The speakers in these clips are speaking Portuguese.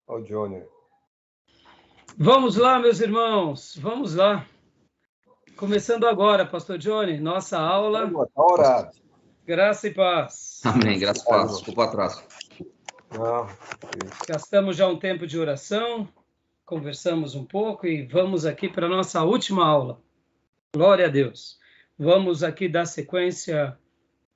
Ó, Johnny. Vamos lá, meus irmãos, vamos lá. Começando agora, Pastor Johnny, nossa aula. Orado. Graça e paz. Amém, graça e paz. Desculpa o atraso. Não. Gastamos já um tempo de oração, conversamos um pouco e vamos aqui para a nossa última aula. Glória a Deus. Vamos aqui dar sequência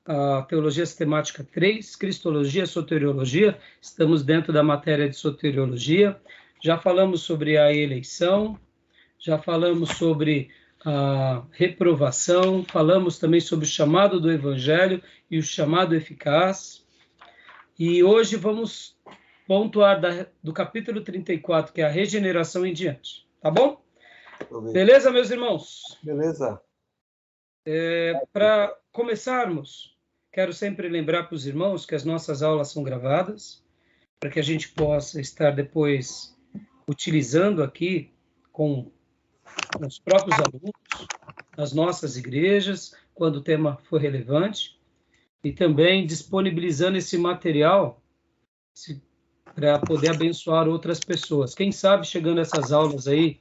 à Teologia Sistemática 3, Cristologia e Soteriologia. Estamos dentro da matéria de Soteriologia. Já falamos sobre a eleição, já falamos sobre a reprovação, falamos também sobre o chamado do Evangelho e o chamado eficaz. E hoje vamos pontuar do capítulo 34, que é a regeneração em diante. Tá bom? Beleza, meus irmãos? Beleza. Para começarmos, quero sempre lembrar para os irmãos que as nossas aulas são gravadas, para que a gente possa estar depois utilizando aqui com os próprios alunos, nas nossas igrejas, quando o tema for relevante, e também disponibilizando esse material para poder abençoar outras pessoas. Quem sabe, chegando essas aulas aí,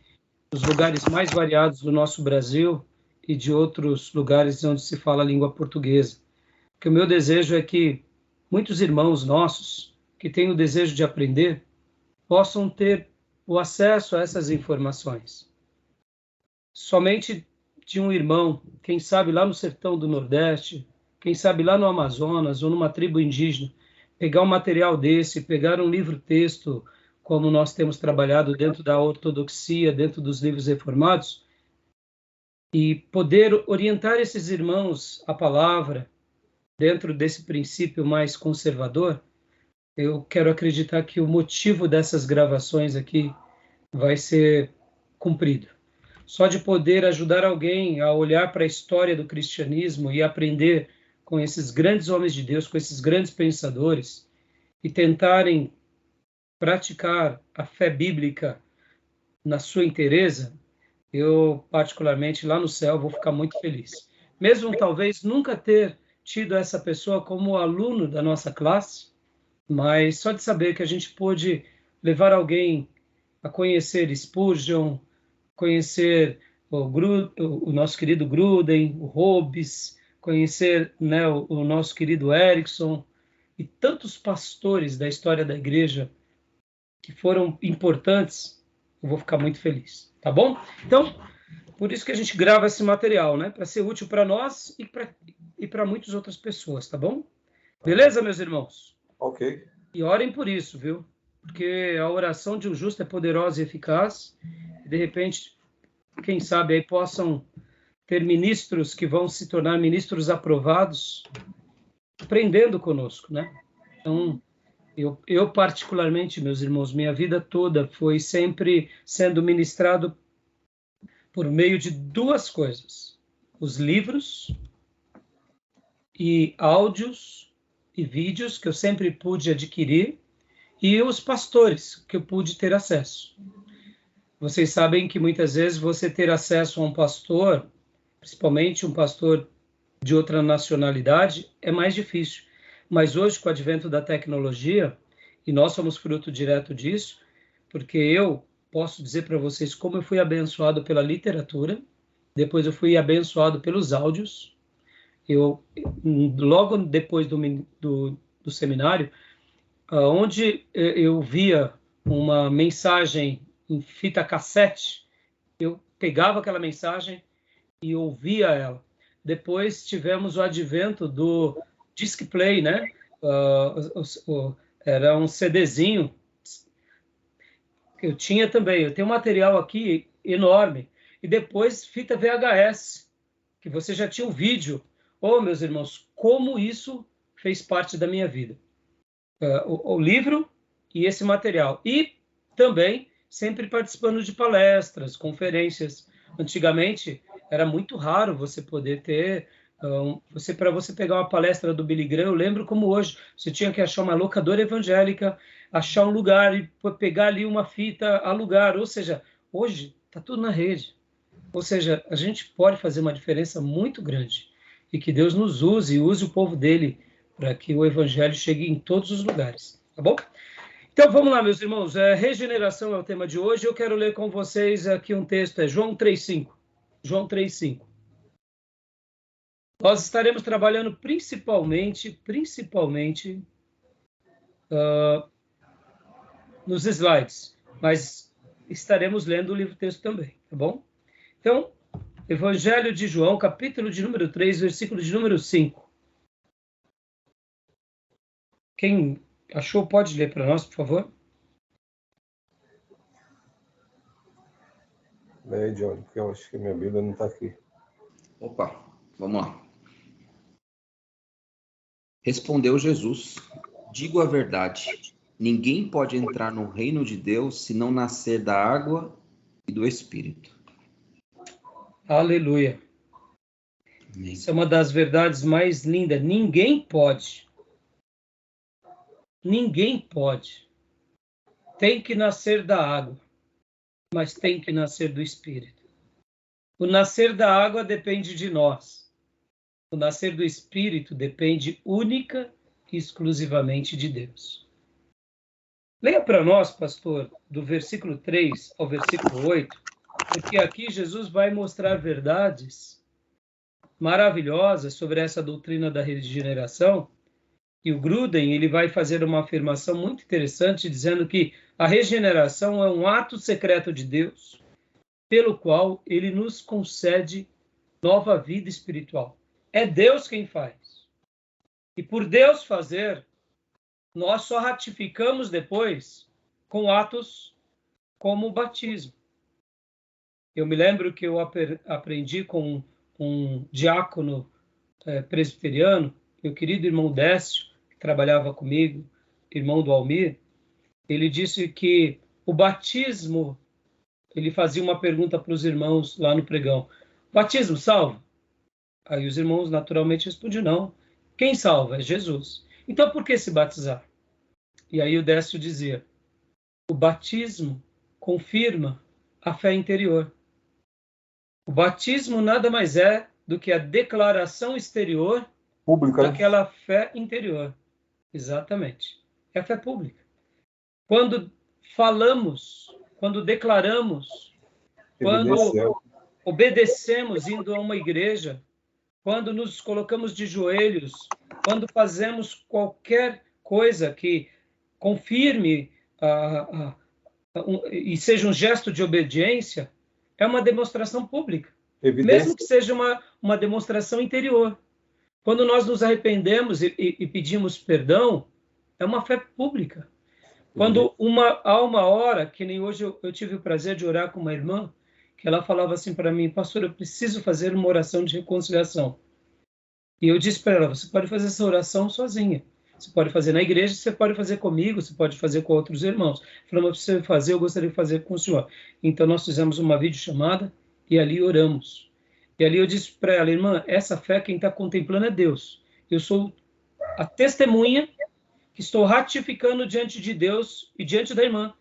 nos lugares mais variados do nosso Brasil e de outros lugares onde se fala a língua portuguesa. Porque o meu desejo é que muitos irmãos nossos, que têm o desejo de aprender, possam ter o acesso a essas informações. Somente de um irmão, quem sabe lá no sertão do Nordeste, quem sabe lá no Amazonas ou numa tribo indígena, pegar um material desse, pegar um livro-texto, como nós temos trabalhado dentro da ortodoxia, dentro dos livros reformados, e poder orientar esses irmãos à palavra, dentro desse princípio mais conservador, eu quero acreditar que o motivo dessas gravações aqui vai ser cumprido. Só de poder ajudar alguém a olhar para a história do cristianismo e aprender com esses grandes homens de Deus, com esses grandes pensadores, e tentarem praticar a fé bíblica na sua inteireza, eu, particularmente, lá no céu, vou ficar muito feliz. Mesmo, talvez, nunca ter tido essa pessoa como aluno da nossa classe, mas só de saber que a gente pôde levar alguém a conhecer Spurgeon, conhecer o nosso querido Gruden, o Hobbes, conhecer, né, o nosso querido Erickson e tantos pastores da história da igreja que foram importantes, eu vou ficar muito feliz, tá bom? Então, por isso que a gente grava esse material, né, para ser útil para nós e para muitas outras pessoas, tá bom? Beleza, meus irmãos? Ok. E orem por isso, viu? Porque a oração de um justo é poderosa e eficaz, e de repente, quem sabe aí possam ter ministros que vão se tornar ministros aprovados, aprendendo conosco, né? Então, eu particularmente, meus irmãos, minha vida toda foi sempre sendo ministrado por meio de duas coisas: os livros e áudios e vídeos que eu sempre pude adquirir, e os pastores que eu pude ter acesso. Vocês sabem que muitas vezes você ter acesso a um pastor, principalmente um pastor de outra nacionalidade, é mais difícil. Mas hoje, com o advento da tecnologia, e nós somos fruto direto disso, porque eu posso dizer para vocês como eu fui abençoado pela literatura, depois eu fui abençoado pelos áudios. Logo depois do seminário, onde eu via uma mensagem em fita cassete, eu pegava aquela mensagem e ouvia ela. Depois tivemos o advento do disc play, né? Era um CDzinho. Eu tinha também. Eu tenho um material aqui enorme. E depois fita VHS, que você já tinha o vídeo. Oh, meus irmãos, como isso fez parte da minha vida. O livro e esse material. E também sempre participando de palestras, conferências. Antigamente era muito raro você poder ter, para você pegar uma palestra do Billy Graham, eu lembro como hoje, você tinha que achar uma locadora evangélica, achar um lugar e pegar ali uma fita, alugar, ou seja, hoje está tudo na rede. Ou seja, a gente pode fazer uma diferença muito grande e que Deus nos use e use o povo dele para que o evangelho chegue em todos os lugares, tá bom? Então, vamos lá, meus irmãos. Regeneração é o tema de hoje. Eu quero ler com vocês aqui um texto, João 3,5. João 3,5. Nós estaremos trabalhando principalmente nos slides, mas estaremos lendo o livro-texto também, tá bom? Então, Evangelho de João, capítulo de número 3, versículo de número 5. Quem achou, pode ler para nós, por favor? Leia, Johnny, porque eu acho que minha Bíblia não está aqui. Opa, vamos lá. Respondeu Jesus: digo a verdade, ninguém pode entrar no reino de Deus se não nascer da água e do Espírito. Aleluia. Amém. Isso é uma das verdades mais lindas. Ninguém pode. Ninguém pode. Tem que nascer da água, mas tem que nascer do Espírito. O nascer da água depende de nós. O nascer do Espírito depende única e exclusivamente de Deus. Leia para nós, pastor, do versículo 3 ao versículo 8, porque aqui Jesus vai mostrar verdades maravilhosas sobre essa doutrina da regeneração. E o Gruden, ele vai fazer uma afirmação muito interessante, dizendo que a regeneração é um ato secreto de Deus, pelo qual ele nos concede nova vida espiritual. É Deus quem faz. E por Deus fazer, nós só ratificamos depois com atos como o batismo. Eu me lembro que eu aprendi com um diácono presbiteriano, meu querido irmão Décio, que trabalhava comigo, irmão do Almir. Ele disse que o batismo, ele fazia uma pergunta para os irmãos lá no pregão: batismo salva? Aí os irmãos naturalmente respondiam: não. Quem salva? É Jesus. Então por que se batizar? E aí o Décio dizia: o batismo confirma a fé interior. O batismo nada mais é do que a declaração exterior Pública, né? daquela fé interior. Exatamente. É a fé pública. Quando falamos, quando declaramos, quando Evidencial. obedecemos indo a uma igreja, quando nos colocamos de joelhos, quando fazemos qualquer coisa que confirme e seja um gesto de obediência, é uma demonstração pública. Evidência. Mesmo que seja uma demonstração interior. Quando nós nos arrependemos e pedimos perdão, é uma fé pública. Quando há uma hora, que nem hoje eu tive o prazer de orar com uma irmã, que ela falava assim para mim: pastor, eu preciso fazer uma oração de reconciliação. E eu disse para ela: você pode fazer essa oração sozinha. Você pode fazer na igreja, você pode fazer comigo, você pode fazer com outros irmãos. Falou: mas você fazer, eu gostaria de fazer com o senhor. Então nós fizemos uma videochamada e ali oramos. E ali eu disse para ela: irmã, essa fé quem está contemplando é Deus. Eu sou a testemunha que estou ratificando diante de Deus e diante da irmã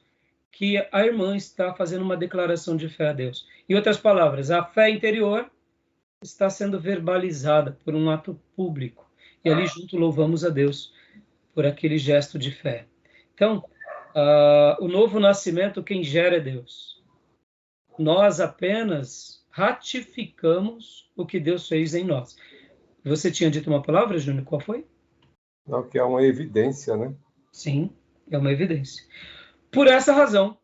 que a irmã está fazendo uma declaração de fé a Deus. Em outras palavras, a fé interior está sendo verbalizada por um ato público. E ali junto louvamos a Deus por aquele gesto de fé. Então, o novo nascimento, quem gera é Deus. Nós apenas ratificamos o que Deus fez em nós. Você tinha dito uma palavra, Júnior? Qual foi? Não, que é uma evidência, né? Sim, é uma evidência. Por essa razão,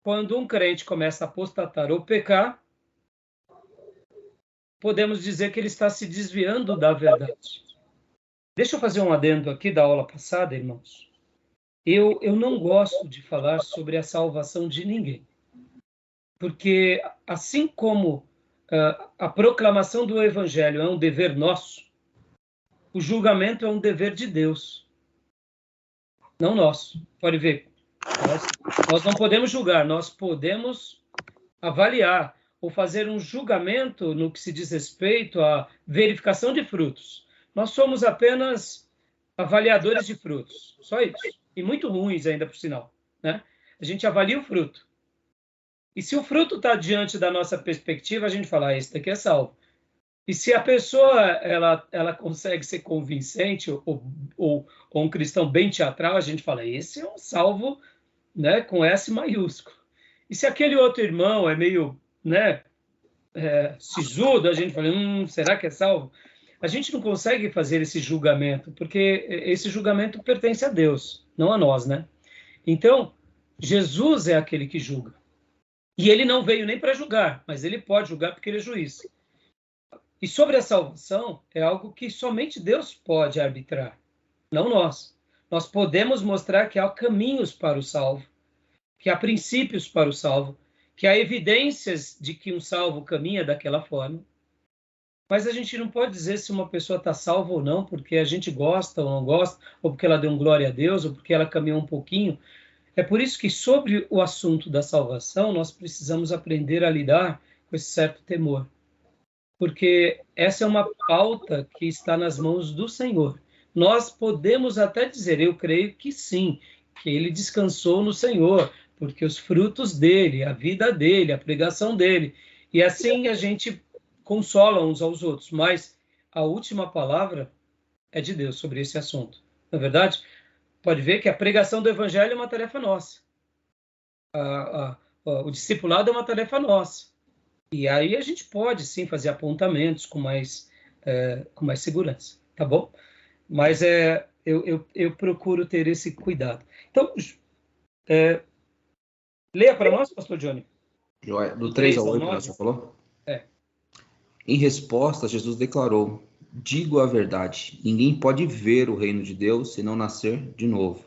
quando um crente começa a apostatar ou pecar, podemos dizer que ele está se desviando da verdade. Deixa eu fazer um adendo aqui da aula passada, irmãos. Eu não gosto de falar sobre a salvação de ninguém. Porque, assim como a proclamação do Evangelho é um dever nosso, o julgamento é um dever de Deus, não nosso. Pode ver, nós não podemos julgar, nós podemos avaliar ou fazer um julgamento no que se diz respeito à verificação de frutos. Nós somos apenas avaliadores de frutos, só isso. E muito ruins ainda, por sinal, né? A gente avalia o fruto. E se o fruto está diante da nossa perspectiva, a gente fala: esse daqui é salvo. E se a pessoa ela consegue ser convincente ou um cristão bem teatral, a gente fala, esse é um salvo, né, com S maiúsculo. E se aquele outro irmão é meio, né, sisudo, a gente fala, será que é salvo? A gente não consegue fazer esse julgamento, porque esse julgamento pertence a Deus, não a nós, né? Então, Jesus é aquele que julga. E ele não veio nem para julgar, mas ele pode julgar porque ele é juiz. E sobre a salvação, é algo que somente Deus pode arbitrar, não nós. Nós podemos mostrar que há caminhos para o salvo, que há princípios para o salvo, que há evidências de que um salvo caminha daquela forma. Mas a gente não pode dizer se uma pessoa está salva ou não, porque a gente gosta ou não gosta, ou porque ela deu um glória a Deus, ou porque ela caminhou um pouquinho. É por isso que sobre o assunto da salvação, nós precisamos aprender a lidar com esse certo temor. Porque essa é uma pauta que está nas mãos do Senhor. Nós podemos até dizer, eu creio que sim, que ele descansou no Senhor, porque os frutos dele, a vida dele, a pregação dele, e assim a gente consola uns aos outros, mas a última palavra é de Deus sobre esse assunto. Na verdade, pode ver que a pregação do evangelho é uma tarefa nossa. O discipulado é uma tarefa nossa. E aí a gente pode, sim, fazer apontamentos com mais segurança, tá bom? Mas eu procuro ter esse cuidado. Então, leia para nós, pastor Johnny. Do 3 ao 8, você falou? Em resposta, Jesus declarou, digo a verdade, ninguém pode ver o reino de Deus se não nascer de novo.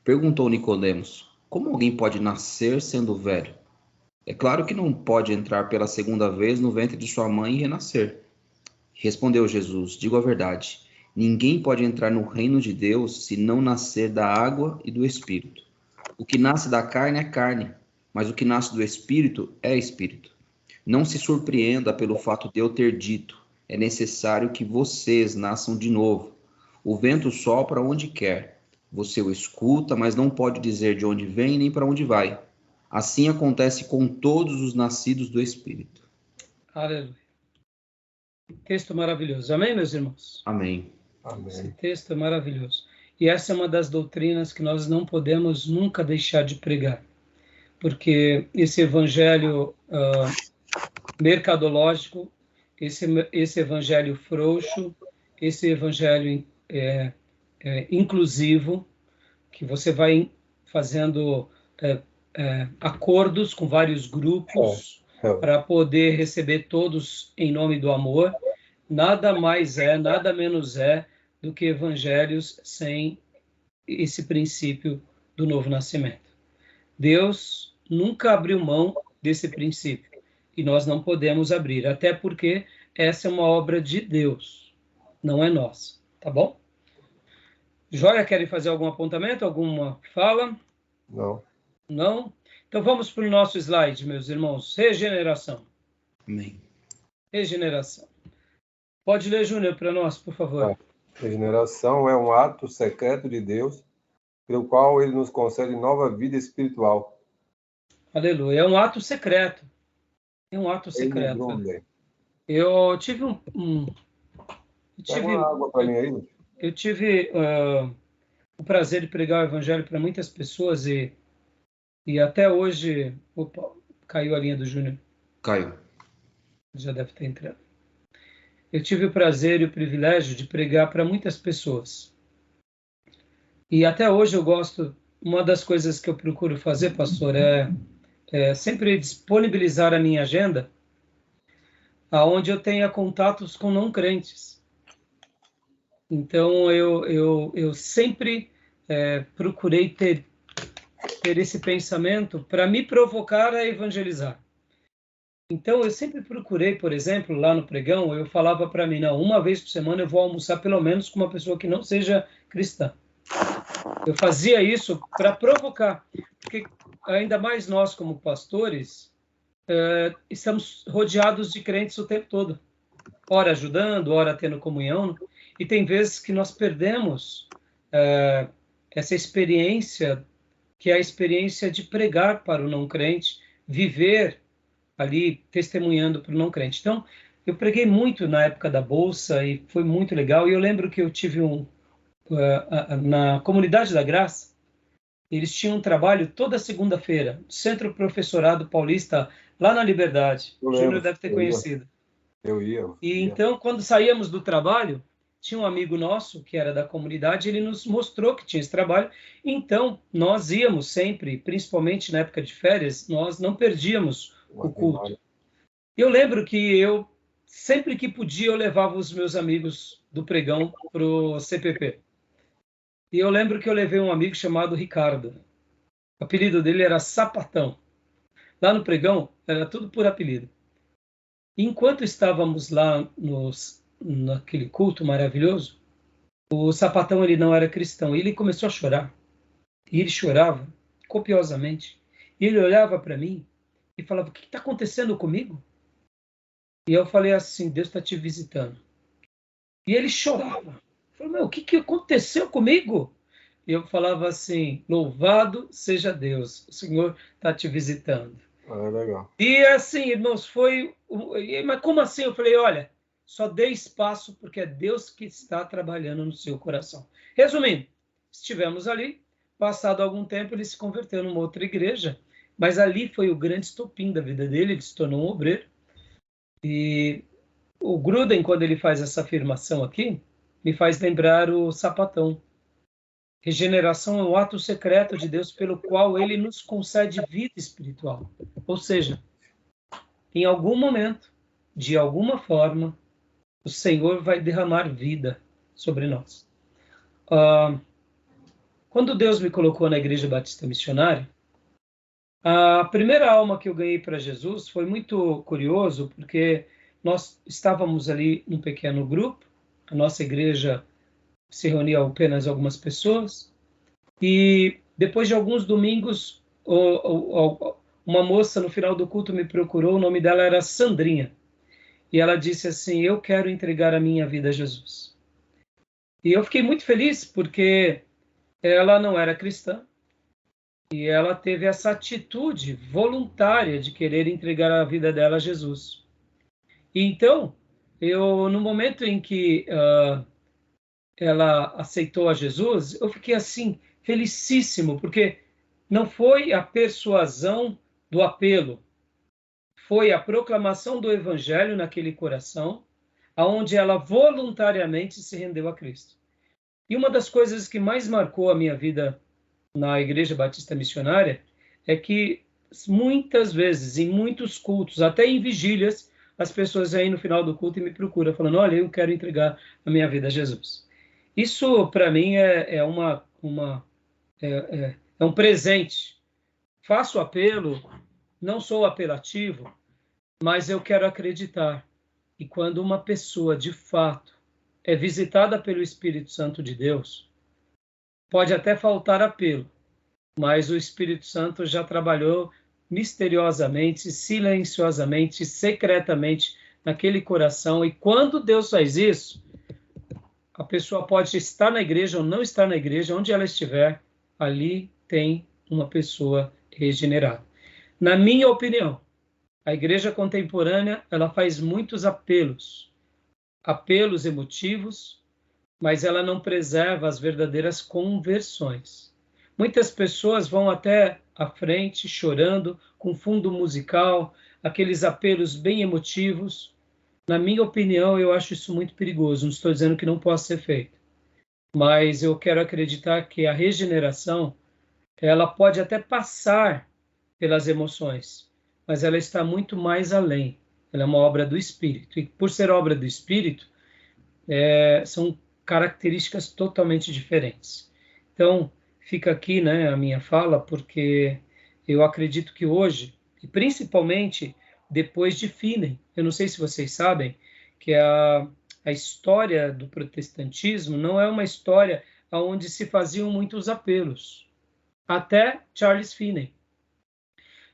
Perguntou Nicodemos, como alguém pode nascer sendo velho? É claro que não pode entrar pela segunda vez no ventre de sua mãe e renascer. Respondeu Jesus, digo a verdade, ninguém pode entrar no reino de Deus se não nascer da água e do Espírito. O que nasce da carne é carne, mas o que nasce do Espírito é Espírito. Não se surpreenda pelo fato de eu ter dito, é necessário que vocês nasçam de novo. O vento sopra onde quer. Você o escuta, mas não pode dizer de onde vem nem para onde vai. Assim acontece com todos os nascidos do Espírito. Aleluia. Texto maravilhoso. Amém, meus irmãos? Amém. Amém. Esse texto é maravilhoso. E essa é uma das doutrinas que nós não podemos nunca deixar de pregar. Porque esse evangelho mercadológico, esse evangelho frouxo, esse evangelho inclusivo, que você vai fazendo acordos com vários grupos para poder receber todos em nome do amor, nada mais nada menos do que evangelhos sem esse princípio do novo nascimento. Deus nunca abriu mão desse princípio e nós não podemos abrir, até porque essa é uma obra de Deus, não é nossa, tá bom? Joia, querem fazer algum apontamento, alguma fala? Não. Não? Então vamos para o nosso slide, meus irmãos. Regeneração. Amém. Regeneração. Pode ler, Júnior, para nós, por favor. Regeneração é um ato secreto de Deus, pelo qual ele nos concede nova vida espiritual. Aleluia. É um ato secreto. É um ato secreto. Eu tive Pega uma água para mim aí, Lúcio. Eu tive o prazer de pregar o evangelho para muitas pessoas e até hoje... Opa, caiu a linha do Júnior. Caiu. Já deve ter entrado. Eu tive o prazer e o privilégio de pregar para muitas pessoas. E até hoje eu gosto... Uma das coisas que eu procuro fazer, pastor, é sempre disponibilizar a minha agenda aonde eu tenha contatos com não crentes. Então, eu sempre procurei ter esse pensamento para me provocar a evangelizar. Então, eu sempre procurei, por exemplo, lá no pregão, eu falava para mim, não, uma vez por semana eu vou almoçar pelo menos com uma pessoa que não seja cristã. Eu fazia isso para provocar, porque ainda mais nós como pastores, estamos rodeados de crentes o tempo todo. Ora ajudando, ora tendo comunhão, e tem vezes que nós perdemos essa experiência, que é a experiência de pregar para o não crente, viver ali testemunhando para o não crente. Então, eu preguei muito na época da Bolsa e foi muito legal. E eu lembro que eu tive na Comunidade da Graça, eles tinham um trabalho toda segunda-feira, Centro Professorado Paulista, lá na Liberdade. O Júnior deve ter conhecido. Eu ia. E então, quando saíamos do trabalho, tinha um amigo nosso que era da comunidade, ele nos mostrou que tinha esse trabalho. Então, nós íamos sempre, principalmente na época de férias, nós não perdíamos o culto. Eu lembro que eu, sempre que podia, eu levava os meus amigos do pregão para o CPP. E eu lembro que eu levei um amigo chamado Ricardo. O apelido dele era Sapatão. Lá no pregão, era tudo por apelido. Enquanto estávamos lá naquele culto maravilhoso, o Sapatão, ele não era cristão. E ele começou a chorar. E ele chorava copiosamente. E ele olhava para mim e falava: o que está acontecendo comigo? E eu falei assim: Deus está te visitando. E ele chorava. Eu falei: meu, o que aconteceu comigo? E eu falava assim: louvado seja Deus, o Senhor está te visitando. Legal. E assim, irmãos, mas como assim? Eu falei: olha, só dê espaço, porque é Deus que está trabalhando no seu coração. Resumindo, estivemos ali, passado algum tempo, ele se converteu numa outra igreja, mas ali foi o grande estopim da vida dele, ele se tornou um obreiro. E o Gruden, quando ele faz essa afirmação aqui, me faz lembrar o Sapatão. Regeneração é um ato secreto de Deus pelo qual ele nos concede vida espiritual. Ou seja, em algum momento, de alguma forma, o Senhor vai derramar vida sobre nós. Quando Deus me colocou na Igreja Batista Missionária, a primeira alma que eu ganhei para Jesus foi muito curioso, porque nós estávamos ali num pequeno grupo, a nossa igreja se reunia apenas algumas pessoas, e depois de alguns domingos, uma moça no final do culto me procurou, o nome dela era Sandrinha, e ela disse assim: eu quero entregar a minha vida a Jesus. E eu fiquei muito feliz, porque ela não era cristã, e ela teve essa atitude voluntária de querer entregar a vida dela a Jesus. E então, no momento em que ela aceitou a Jesus, eu fiquei assim, felicíssimo, porque não foi a persuasão do apelo, foi a proclamação do evangelho naquele coração, aonde ela voluntariamente se rendeu a Cristo. E uma das coisas que mais marcou a minha vida na Igreja Batista Missionária é que muitas vezes, em muitos cultos, até em vigílias, as pessoas aí no final do culto me procuram, falando: olha, eu quero entregar a minha vida a Jesus. Isso, para mim, é um presente. Faço apelo, não sou apelativo, mas eu quero acreditar que quando uma pessoa, de fato, é visitada pelo Espírito Santo de Deus, pode até faltar apelo, mas o Espírito Santo já trabalhou misteriosamente, silenciosamente, secretamente naquele coração. E quando Deus faz isso, a pessoa pode estar na igreja ou não estar na igreja, onde ela estiver, ali tem uma pessoa regenerada. Na minha opinião, a igreja contemporânea, ela faz muitos apelos emotivos, mas ela não preserva as verdadeiras conversões. Muitas pessoas vão até à frente chorando, com fundo musical, aqueles apelos bem emotivos. Na minha opinião, eu acho isso muito perigoso. Não estou dizendo que não possa ser feito, mas eu quero acreditar que a regeneração, ela pode até passar pelas emoções, mas ela está muito mais além. Ela é uma obra do Espírito. E por ser obra do Espírito, são características totalmente diferentes. Então, fica aqui, né, a minha fala, porque eu acredito que hoje, e principalmente depois de Finney, eu não sei se vocês sabem, que a história do protestantismo não é uma história onde se faziam muitos apelos. Até Charles Finney.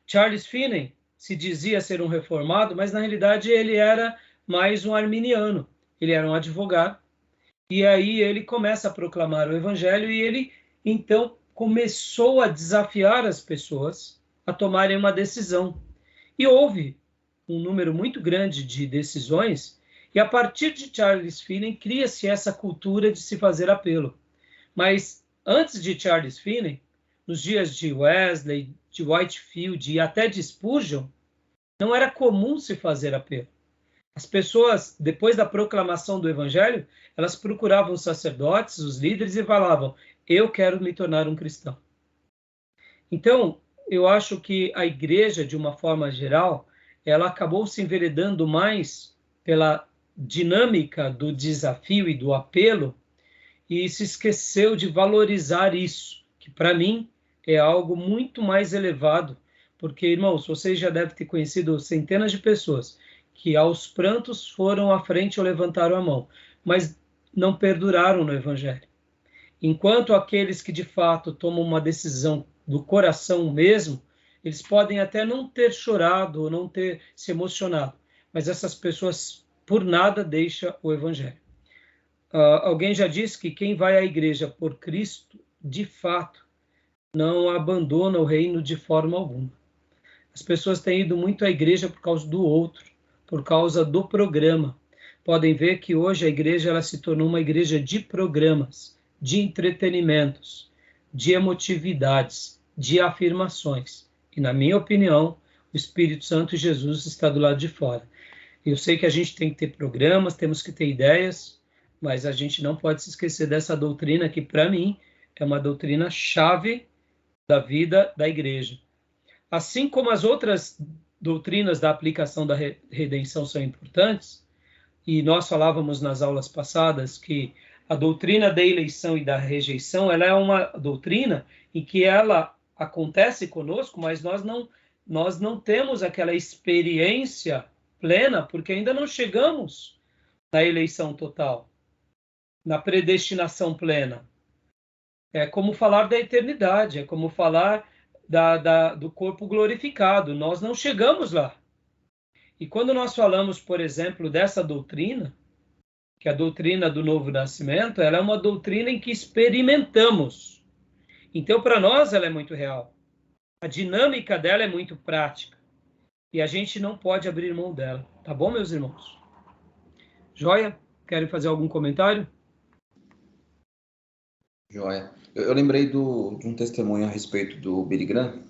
Charles Finney se dizia ser um reformado, mas na realidade ele era mais um arminiano. Ele era um advogado. E aí ele começa a proclamar o evangelho e ele, então, começou a desafiar as pessoas a tomarem uma decisão. E houve um número muito grande de decisões, e a partir de Charles Finney cria-se essa cultura de se fazer apelo. Mas antes de Charles Finney, nos dias de Wesley, de Whitefield e até de Spurgeon, não era comum se fazer apelo. As pessoas, depois da proclamação do Evangelho, elas procuravam os sacerdotes, os líderes e falavam: eu quero me tornar um cristão. Então, eu acho que a igreja, de uma forma geral, ela acabou se enveredando mais pela dinâmica do desafio e do apelo e se esqueceu de valorizar isso, que para mim é algo muito mais elevado, porque, irmãos, vocês já devem ter conhecido centenas de pessoas que aos prantos foram à frente ou levantaram a mão, mas não perduraram no Evangelho. Enquanto aqueles que de fato tomam uma decisão do coração mesmo, eles podem até não ter chorado ou não ter se emocionado, mas essas pessoas por nada deixam o Evangelho. Alguém já disse que quem vai à igreja por Cristo, de fato, não abandona o reino de forma alguma. As pessoas têm ido muito à igreja por causa do outro, por causa do programa. Podem ver que hoje a igreja ela se tornou uma igreja de programas, de entretenimentos, de emotividades, de afirmações. E, na minha opinião, o Espírito Santo e Jesus está do lado de fora. Eu sei que a gente tem que ter programas, temos que ter ideias, mas a gente não pode se esquecer dessa doutrina que, para mim, é uma doutrina chave da vida da igreja. Assim como as outras doutrinas da aplicação da redenção são importantes, e nós falávamos nas aulas passadas que a doutrina da eleição e da rejeição, ela é uma doutrina em que ela acontece conosco, mas nós não temos aquela experiência plena, porque ainda não chegamos na eleição total, na predestinação plena. É como falar da eternidade, é como falar do corpo glorificado. Nós não chegamos lá. E quando nós falamos, por exemplo, dessa doutrina, que é a doutrina do novo nascimento, ela é uma doutrina em que experimentamos. Então, para nós, ela é muito real. A dinâmica dela é muito prática. E a gente não pode abrir mão dela. Tá bom, meus irmãos? Joia? Querem fazer algum comentário? Joia. Eu lembrei de um testemunho a respeito do Billy Graham.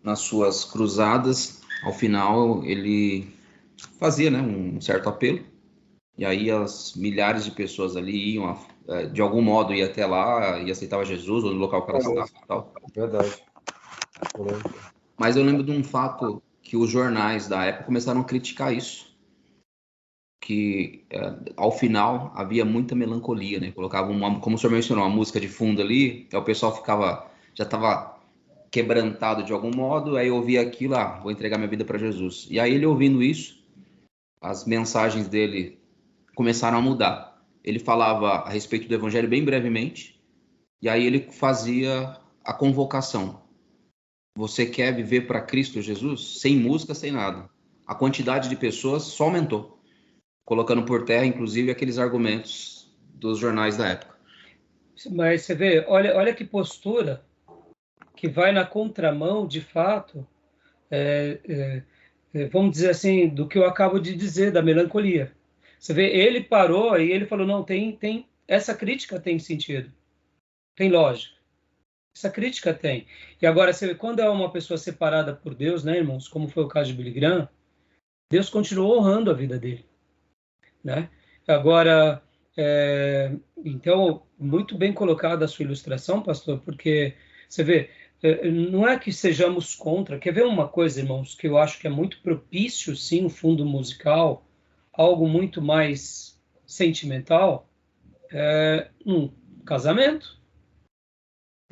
Nas suas cruzadas, ao final, ele fazia, né, um certo apelo. E aí as milhares de pessoas ali iam, de algum modo, ia até lá e aceitava Jesus, ou no local que ela estava e tal. Verdade. Mas eu lembro de um fato que os jornais da época começaram a criticar isso. Que ao final havia muita melancolia, né? Colocavam, como o senhor mencionou, uma música de fundo ali, aí o pessoal já estava quebrantado de algum modo, aí eu ouvia aquilo, vou entregar minha vida para Jesus. E aí ele ouvindo isso, as mensagens dele começaram a mudar. Ele falava a respeito do evangelho bem brevemente, e aí ele fazia a convocação. Você quer viver para Cristo Jesus? Sem música, sem nada. A quantidade de pessoas só aumentou, colocando por terra, inclusive, aqueles argumentos dos jornais da época. Mas você vê, olha que postura que vai na contramão, de fato, vamos dizer assim, do que eu acabo de dizer, da melancolia. Você vê, ele parou e ele falou, não, essa crítica tem sentido, tem lógica. Essa crítica tem. E agora, você vê, quando é uma pessoa separada por Deus, né, irmãos, como foi o caso de Billy Graham, Deus continuou honrando a vida dele. Né? Agora, então, muito bem colocada a sua ilustração, pastor, porque você vê, não é que sejamos contra. Quer ver uma coisa, irmãos, que eu acho que é muito propício, sim, o fundo musical, algo muito mais sentimental, um casamento.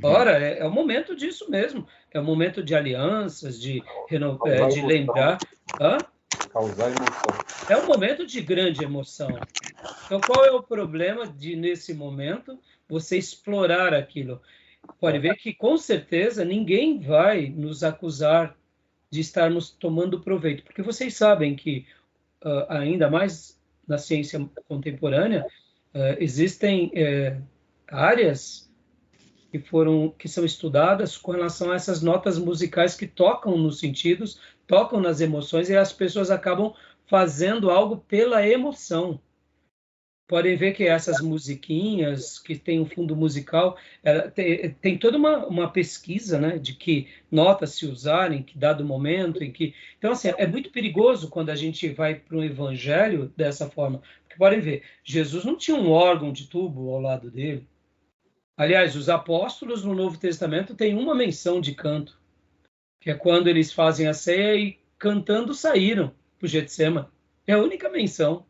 Ora, é o momento disso mesmo. É o momento de alianças, de lembrar. Causar emoção. É um momento de grande emoção. Então, qual é o problema de, nesse momento, você explorar aquilo? Pode ver que, com certeza, ninguém vai nos acusar de estarmos tomando proveito, porque vocês sabem que, ainda mais na ciência contemporânea, existem áreas que são estudadas com relação a essas notas musicais que tocam nos sentidos tocam nas emoções e as pessoas acabam fazendo algo pela emoção. Podem ver que essas musiquinhas que tem um fundo musical, tem toda uma pesquisa, né, de que notas se usarem, que dado momento em que... Então, assim, é muito perigoso quando a gente vai para um evangelho dessa forma. Porque podem ver, Jesus não tinha um órgão de tubo ao lado dele. Aliás, os apóstolos no Novo Testamento têm uma menção de canto, que é quando eles fazem a ceia e cantando saíram para o Getsêmani. É a única menção.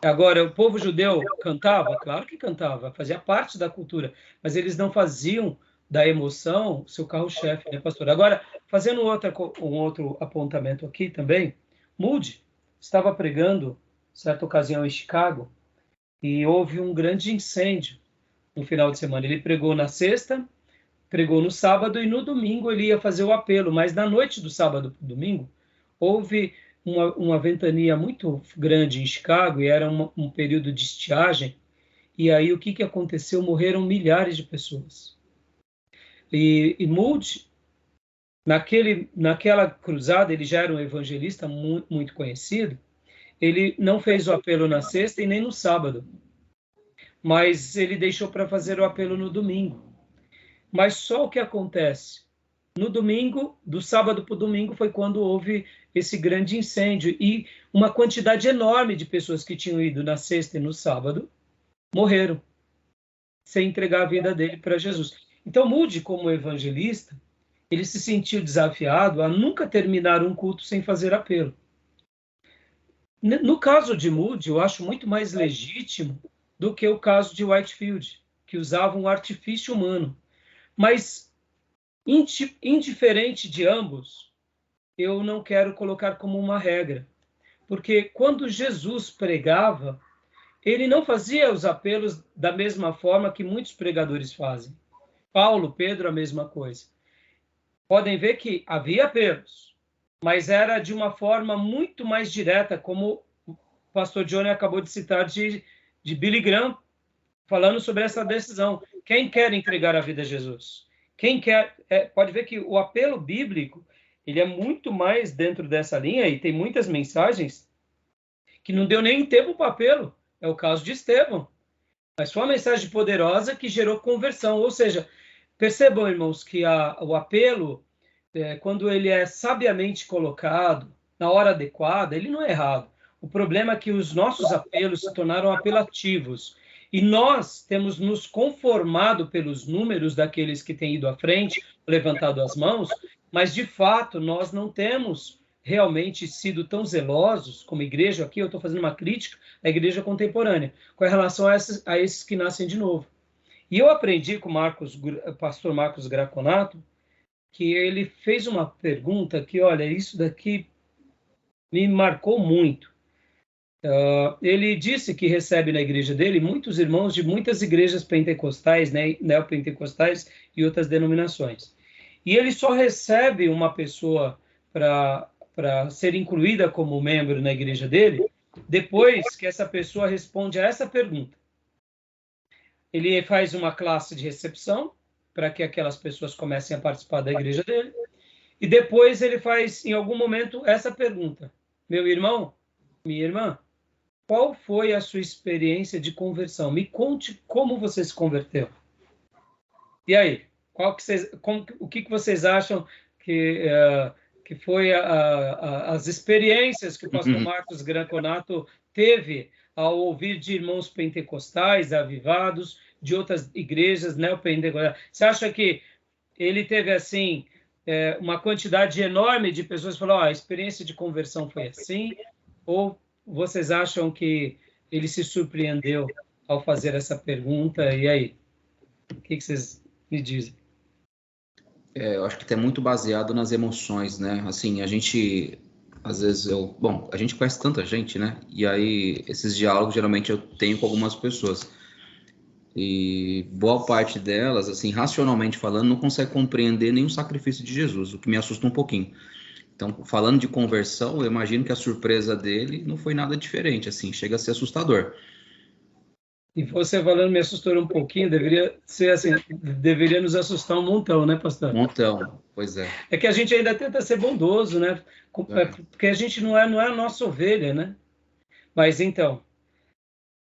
Agora, o povo judeu cantava? Claro que cantava, fazia parte da cultura, mas eles não faziam da emoção seu carro-chefe, né, pastor? Agora, fazendo um outro apontamento aqui também, Moody estava pregando, certa ocasião, em Chicago, e houve um grande incêndio no final de semana. Ele pregou na sexta, pregou no sábado, e no domingo ele ia fazer o apelo, mas na noite do sábado para o domingo, houve uma ventania muito grande em Chicago, e era um período de estiagem, e aí o que aconteceu? Morreram milhares de pessoas. E Moody, naquela cruzada, ele já era um evangelista muito, muito conhecido, ele não fez o apelo na sexta e nem no sábado, mas ele deixou para fazer o apelo no domingo. Mas só o que acontece? No domingo, do sábado para o domingo, foi quando houve esse grande incêndio, e uma quantidade enorme de pessoas que tinham ido na sexta e no sábado morreram, sem entregar a vida dele para Jesus. Então, Moody, como evangelista, ele se sentiu desafiado a nunca terminar um culto sem fazer apelo. No caso de Moody, eu acho muito mais legítimo do que o caso de Whitefield, que usava um artifício humano. Mas, indiferente de ambos, eu não quero colocar como uma regra. Porque quando Jesus pregava, ele não fazia os apelos da mesma forma que muitos pregadores fazem. Paulo, Pedro, a mesma coisa. Podem ver que havia apelos, mas era de uma forma muito mais direta, como o pastor Johnny acabou de citar de Billy Graham, falando sobre essa decisão. Quem quer entregar a vida a Jesus? Quem quer... pode ver que o apelo bíblico, ele é muito mais dentro dessa linha, e tem muitas mensagens que não deu nem tempo para o apelo. É o caso de Estevão. Mas foi uma mensagem poderosa que gerou conversão. Ou seja, percebam, irmãos, que o apelo, quando ele é sabiamente colocado, na hora adequada, ele não é errado. O problema é que os nossos apelos se tornaram apelativos. E nós temos nos conformado pelos números daqueles que têm ido à frente, levantado as mãos, mas, de fato, nós não temos realmente sido tão zelosos como igreja. Aqui eu estou fazendo uma crítica à igreja contemporânea, com relação a esses que nascem de novo. E eu aprendi com o pastor Marcos Graconato, que ele fez uma pergunta que, olha, isso daqui me marcou muito. Ele disse que recebe na igreja dele muitos irmãos de muitas igrejas pentecostais, né, neopentecostais e outras denominações. E ele só recebe uma pessoa para ser incluída como membro na igreja dele depois que essa pessoa responde a essa pergunta. Ele faz uma classe de recepção para que aquelas pessoas comecem a participar da igreja dele, e depois ele faz, em algum momento, essa pergunta: meu irmão, minha irmã, qual foi a sua experiência de conversão? Me conte como você se converteu. E aí, o que vocês acham que foi as experiências que o pastor Marcos Graconato teve ao ouvir de irmãos pentecostais, avivados, de outras igrejas neopentecostais? Você acha que ele teve, assim, uma quantidade enorme de pessoas que falaram: a experiência de conversão foi assim? Ou vocês acham que ele se surpreendeu ao fazer essa pergunta? E aí? O que vocês me dizem? Eu acho que está muito baseado nas emoções, né? Assim, a gente, às vezes, a gente conhece tanta gente, né? E aí, esses diálogos, geralmente, eu tenho com algumas pessoas. E boa parte delas, assim, racionalmente falando, não consegue compreender nenhum sacrifício de Jesus, o que me assusta um pouquinho. Então, falando de conversão, eu imagino que a surpresa dele não foi nada diferente, assim, chega a ser assustador. E você falando me assustou um pouquinho, deveria ser assim, deveria nos assustar um montão, né, pastor? Um montão, pois é. É que a gente ainda tenta ser bondoso, né? Porque a gente não é a nossa ovelha, né? Mas então,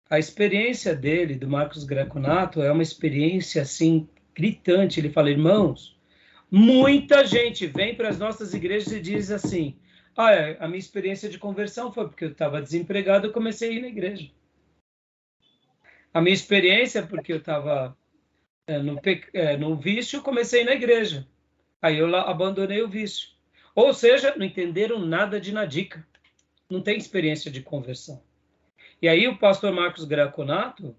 a experiência dele, do Marcos Greconato, é uma experiência assim gritante. Ele fala, irmãos, muita gente vem para as nossas igrejas e diz assim: a minha experiência de conversão foi porque eu estava desempregado, eu comecei a ir na igreja. A minha experiência é porque eu estava no vício, eu comecei a ir na igreja. Aí eu abandonei o vício. Ou seja, não entenderam nada de Nadica. Não tem experiência de conversão. E aí o pastor Marcos Greconato,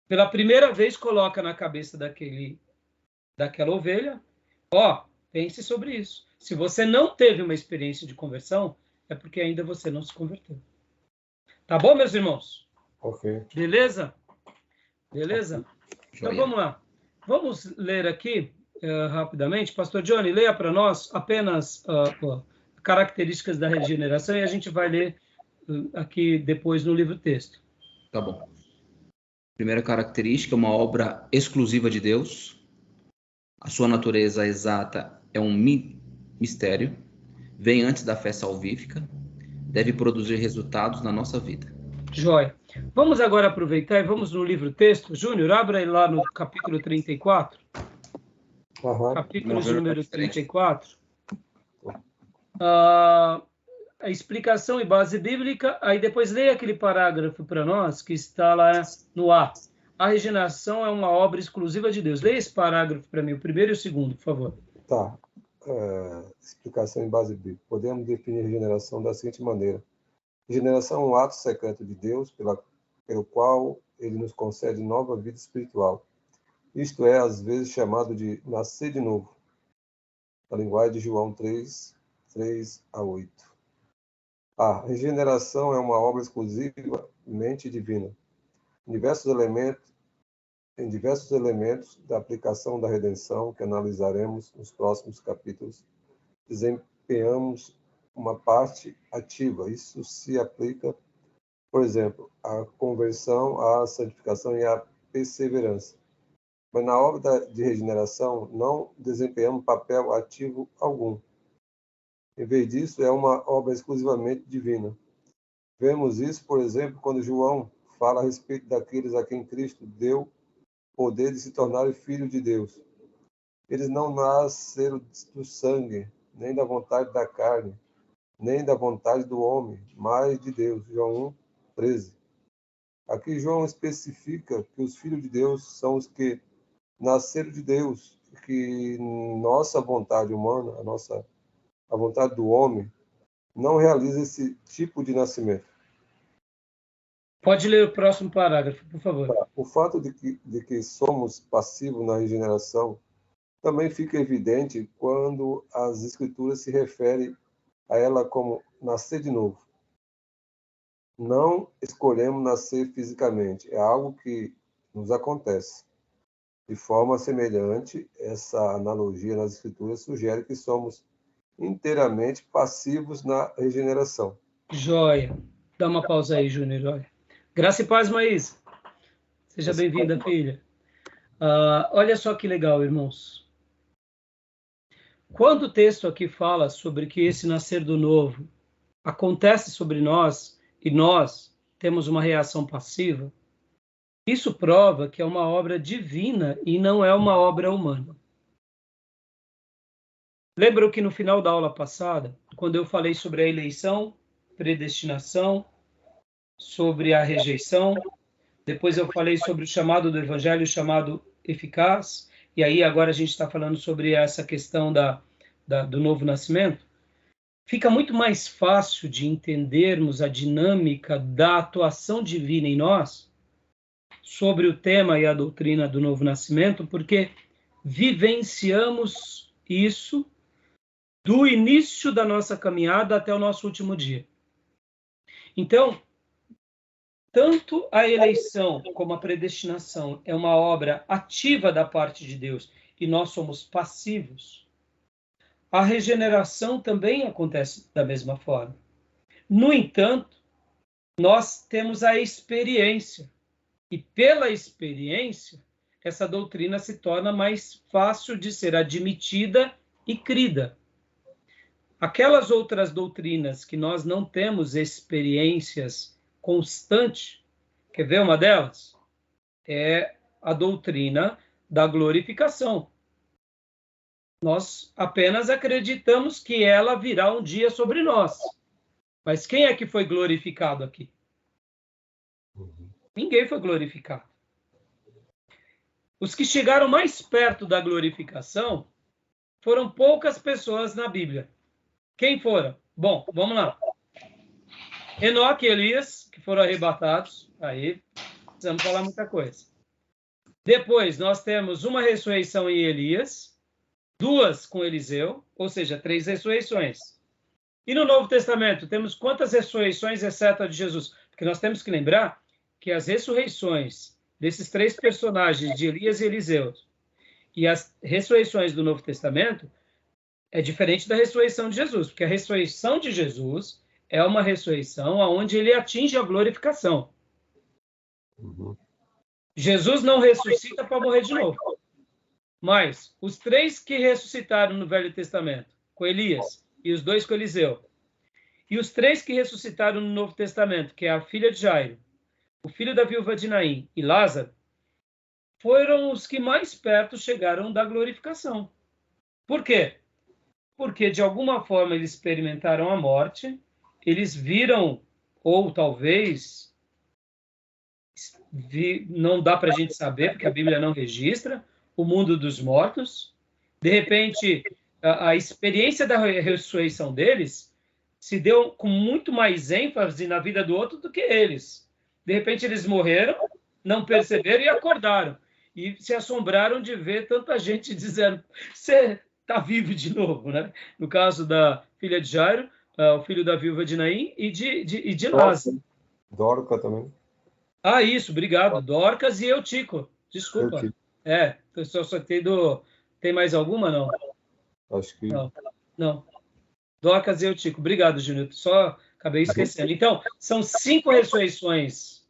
pela primeira vez, coloca na cabeça daquela ovelha, pense sobre isso. Se você não teve uma experiência de conversão, é porque ainda você não se converteu. Tá bom, meus irmãos? Ok. Beleza? Beleza? Então vamos lá. Vamos ler aqui rapidamente. Pastor Johnny, leia para nós apenas características da regeneração e a gente vai ler aqui depois no livro-texto. Tá bom. Primeira característica, uma obra exclusiva de Deus. A sua natureza exata é um mistério. Vem antes da fé salvífica. Deve produzir resultados na nossa vida. Joia. Vamos agora aproveitar e vamos no livro-texto. Júnior, abra aí lá no capítulo 34. Capítulo de número 34. A explicação e base bíblica, aí depois leia aquele parágrafo para nós que está lá no A. A regeneração é uma obra exclusiva de Deus. Leia esse parágrafo para mim, o primeiro e o segundo, por favor. Tá. Explicação em base bíblica. Podemos definir regeneração da seguinte maneira. Regeneração é um ato secreto de Deus pelo qual ele nos concede nova vida espiritual. Isto é, às vezes, chamado de nascer de novo. Na linguagem de João 3 a 8. A regeneração é uma obra exclusivamente divina. Em diversos elementos da aplicação da redenção que analisaremos nos próximos capítulos, desempenhamos uma parte ativa. Isso se aplica, por exemplo, à conversão, à santificação e à perseverança. Mas na obra de regeneração não desempenhamos papel ativo algum. Em vez disso, é uma obra exclusivamente divina. Vemos isso, por exemplo, quando João fala a respeito daqueles a quem Cristo deu poder de se tornarem filhos de Deus. Eles não nasceram do sangue, nem da vontade da carne, nem da vontade do homem, mas de Deus. João 1:13. Aqui João especifica que os filhos de Deus são os que nasceram de Deus, que nossa vontade humana, a vontade do homem, não realiza esse tipo de nascimento. Pode ler o próximo parágrafo, por favor. O fato de que somos passivos na regeneração também fica evidente quando as Escrituras se referem a ela como nascer de novo. Não escolhemos nascer fisicamente, é algo que nos acontece. De forma semelhante, essa analogia nas Escrituras sugere que somos inteiramente passivos na regeneração. Joia. Dá uma pausa aí, Júnior. Joia. Graça e paz, Maísa. Seja bem-vinda, filha. Olha só que legal, irmãos. Quando o texto aqui fala sobre que esse nascer do novo acontece sobre nós e nós temos uma reação passiva, isso prova que é uma obra divina e não é uma obra humana. Lembram que no final da aula passada, quando eu falei sobre a eleição, predestinação, sobre a rejeição, depois eu falei sobre o chamado do evangelho, o chamado eficaz, e aí agora a gente está falando sobre essa questão do novo nascimento. Fica muito mais fácil de entendermos a dinâmica da atuação divina em nós sobre o tema e a doutrina do novo nascimento, porque vivenciamos isso do início da nossa caminhada até o nosso último dia. Então, tanto a eleição como a predestinação é uma obra ativa da parte de Deus e nós somos passivos, a regeneração também acontece da mesma forma. No entanto, nós temos a experiência E pela experiência, essa doutrina se torna mais fácil de ser admitida e crida. Aquelas outras doutrinas que nós não temos experiências constantes, quer ver uma delas? É a doutrina da glorificação. Nós apenas acreditamos que ela virá um dia sobre nós. Mas quem é que foi glorificado aqui? Ninguém foi glorificado. Os que chegaram mais perto da glorificação foram poucas pessoas na Bíblia. Quem foram? Bom, vamos lá. Enoque e Elias, que foram arrebatados. Aí, precisamos falar muita coisa. Depois, nós temos uma ressurreição em Elias, 2 com Eliseu, ou seja, 3 ressurreições. E no Novo Testamento, temos quantas ressurreições, exceto a de Jesus? Porque nós temos que lembrar que as ressurreições desses 3 personagens, de Elias e Eliseu, e as ressurreições do Novo Testamento, é diferente da ressurreição de Jesus, porque a ressurreição de Jesus é uma ressurreição onde ele atinge a glorificação. Jesus não ressuscita para morrer de novo. Mas os 3 que ressuscitaram no Velho Testamento, com Elias, e os 2 com Eliseu, e os 3 que ressuscitaram no Novo Testamento, que é a filha de Jairo, o filho da viúva de Naim e Lázaro, foram os que mais perto chegaram da glorificação. Por quê? Porque, de alguma forma, eles experimentaram a morte, eles viram, ou talvez, não dá para a gente saber, porque a Bíblia não registra, o mundo dos mortos. De repente, a experiência da ressurreição deles se deu com muito mais ênfase na vida do outro do que eles. De repente, eles morreram, não perceberam e acordaram. E se assombraram de ver tanta gente dizendo, você está vivo de novo, né? No caso da filha de Jairo, o filho da viúva de Naim e de Lázaro. Dorca também. Ah, isso, obrigado. Dorcas e Eutico. Desculpa. Só tem mais alguma, não? Acho que... Não. Dorcas e Eutico. Obrigado, Júnior. Só acabei esquecendo. Então, são 5 ressurreições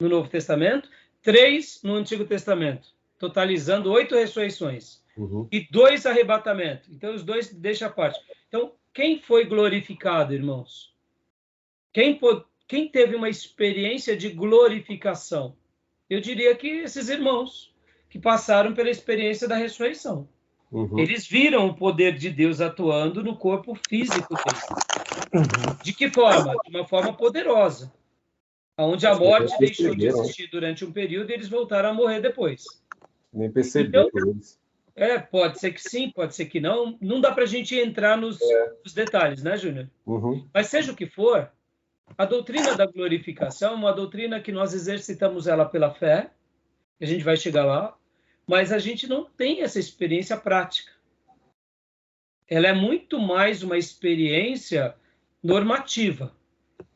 no Novo Testamento, 3 no Antigo Testamento, totalizando 8 ressurreições. E 2 arrebatamentos. Então, os 2 deixa a parte. Então, quem foi glorificado, irmãos? Quem teve uma experiência de glorificação? Eu diria que esses irmãos que passaram pela experiência da ressurreição. Eles viram o poder de Deus atuando no corpo físico deles. De que forma? De uma forma poderosa. Onde a morte deixou de existir durante um período e eles voltaram a morrer depois. Nem perceberam eles. Pode ser que sim, pode ser que não. Não dá para a gente entrar nos detalhes, né, Júnior? Mas seja o que for, a doutrina da glorificação é uma doutrina que nós exercitamos ela pela fé, a gente vai chegar lá, mas a gente não tem essa experiência prática. Ela é muito mais uma experiência normativa.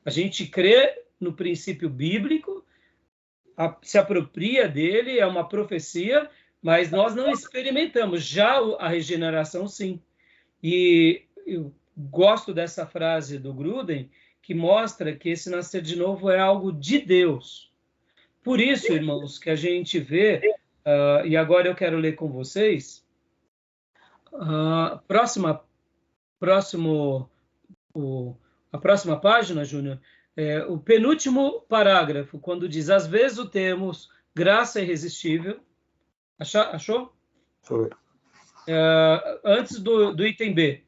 A gente crê no princípio bíblico, se apropria dele, é uma profecia, mas nós não experimentamos. Já a regeneração, sim. E eu gosto dessa frase do Gruden, que mostra que esse nascer de novo é algo de Deus. Por isso, irmãos, que a gente vê, e agora eu quero ler com vocês, a próxima página, Júnior, o penúltimo parágrafo, quando diz, às vezes o termos graça irresistível, achou? Foi. Antes do item B.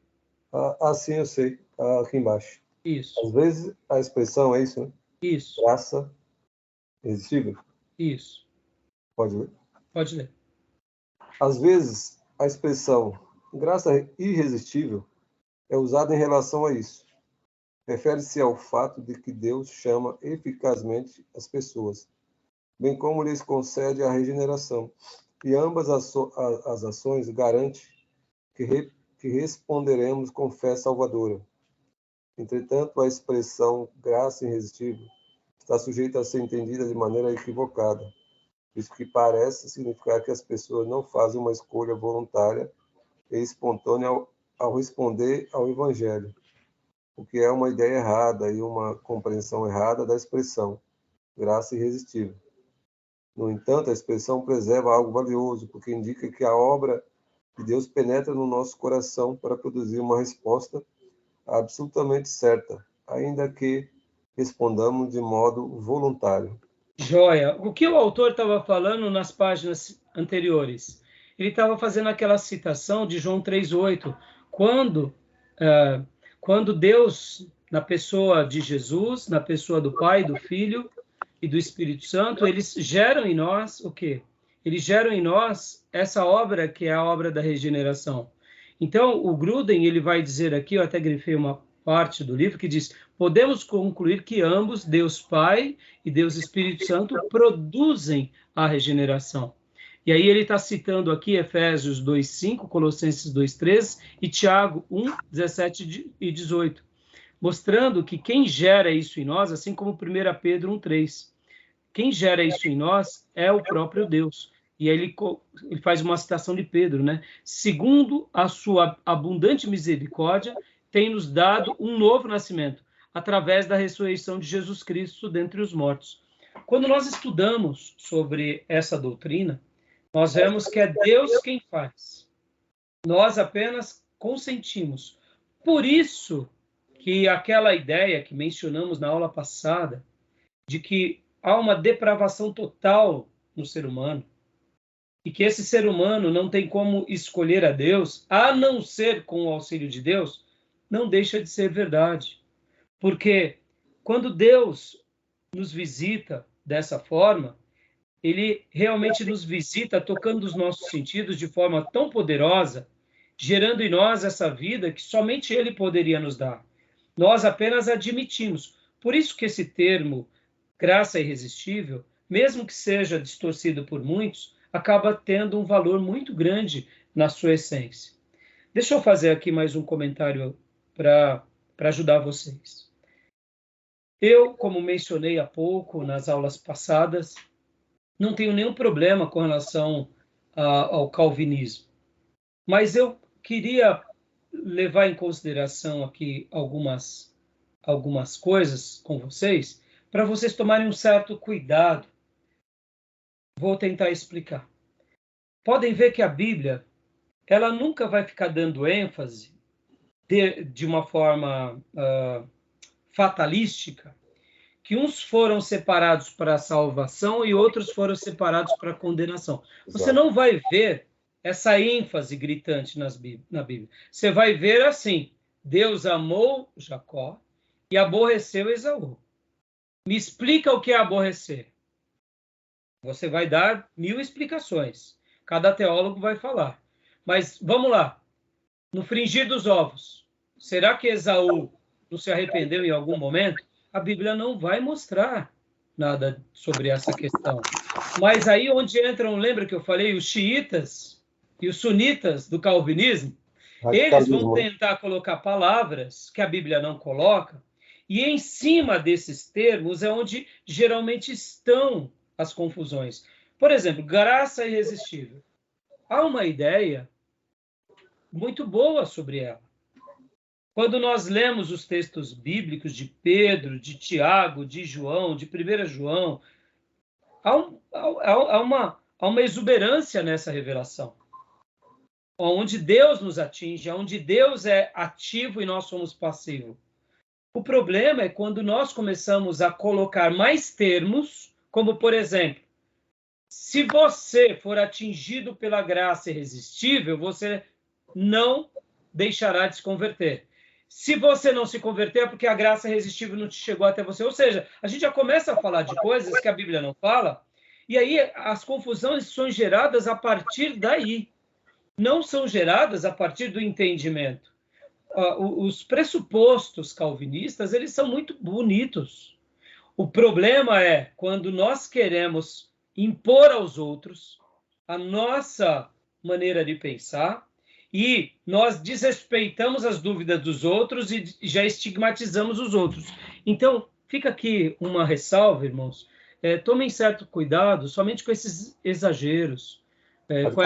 Sim, eu sei. Aqui embaixo. Isso. Às vezes a expressão é isso, né? Isso. Graça irresistível? Isso. Pode ler? Pode ler. Às vezes a expressão graça irresistível é usada em relação a isso. Refere-se ao fato de que Deus chama eficazmente as pessoas, bem como lhes concede a regeneração. E ambas as ações garantem que responderemos com fé salvadora. Entretanto, a expressão graça irresistível está sujeita a ser entendida de maneira equivocada, isso que parece significar que as pessoas não fazem uma escolha voluntária e espontânea ao responder ao Evangelho, o que é uma ideia errada e uma compreensão errada da expressão graça irresistível. No entanto, a expressão preserva algo valioso, porque indica que a obra de Deus penetra no nosso coração para produzir uma resposta absolutamente certa, ainda que respondamos de modo voluntário. Joia. O que o autor estava falando nas páginas anteriores? Ele estava fazendo aquela citação de João 3,8, quando Deus, na pessoa de Jesus, na pessoa do Pai, do Filho e do Espírito Santo, eles geram em nós o quê? Eles geram em nós essa obra que é a obra da regeneração. Então, o Gruden, ele vai dizer aqui, eu até grifei uma parte do livro, que diz: podemos concluir que ambos, Deus Pai e Deus Espírito Santo, produzem a regeneração. E aí ele está citando aqui Efésios 2,5, Colossenses 2,13 e Tiago 1, 17 e 18, mostrando que quem gera isso em nós, assim como 1 Pedro 1,3, quem gera isso em nós é o próprio Deus. E aí ele faz uma citação de Pedro, né? Segundo a sua abundante misericórdia, tem nos dado um novo nascimento, através da ressurreição de Jesus Cristo dentre os mortos. Quando nós estudamos sobre essa doutrina, nós vemos que é Deus quem faz. Nós apenas consentimos. Por isso que aquela ideia que mencionamos na aula passada, de que há uma depravação total no ser humano, e que esse ser humano não tem como escolher a Deus, a não ser com o auxílio de Deus, não deixa de ser verdade. Porque quando Deus nos visita dessa forma, ele realmente nos visita tocando os nossos sentidos de forma tão poderosa, gerando em nós essa vida que somente ele poderia nos dar. Nós apenas admitimos. Por isso que esse termo, graça irresistível, mesmo que seja distorcido por muitos, acaba tendo um valor muito grande na sua essência. Deixa eu fazer aqui mais um comentário para ajudar vocês. Eu, como mencionei há pouco nas aulas passadas, não tenho nenhum problema com relação ao calvinismo, mas eu queria levar em consideração aqui algumas coisas com vocês, para vocês tomarem um certo cuidado. Vou tentar explicar. Podem ver que a Bíblia, ela nunca vai ficar dando ênfase de uma forma fatalística, que uns foram separados para a salvação e outros foram separados para a condenação. Você não vai ver essa ênfase gritante na Bíblia. Você vai ver assim: Deus amou Jacó e aborreceu Esaú. Me explica o que é aborrecer. Você vai dar 1000 explicações. Cada teólogo vai falar. Mas vamos lá. No frigir dos ovos, será que Esaú não se arrependeu em algum momento? A Bíblia não vai mostrar nada sobre essa questão. Mas aí onde entram, lembra que eu falei, os xiitas e os sunitas do calvinismo, eles vão tentar colocar palavras que a Bíblia não coloca, e em cima desses termos é onde geralmente estão as confusões. Por exemplo, graça irresistível. Há uma ideia muito boa sobre ela. Quando nós lemos os textos bíblicos de Pedro, de Tiago, de João, de 1 João, há uma exuberância nessa revelação, onde Deus nos atinge, onde Deus é ativo e nós somos passivos. O problema é quando nós começamos a colocar mais termos, como, por exemplo, se você for atingido pela graça irresistível, você não deixará de se converter. Se você não se converter, é porque a graça irresistível não te chegou até você. Ou seja, a gente já começa a falar de coisas que a Bíblia não fala, e aí as confusões são geradas a partir daí. Não são geradas a partir do entendimento. Os pressupostos calvinistas, eles são muito bonitos. O problema é quando nós queremos impor aos outros a nossa maneira de pensar e nós desrespeitamos as dúvidas dos outros e já estigmatizamos os outros. Então, fica aqui uma ressalva, irmãos. Tomem certo cuidado somente com esses exageros, com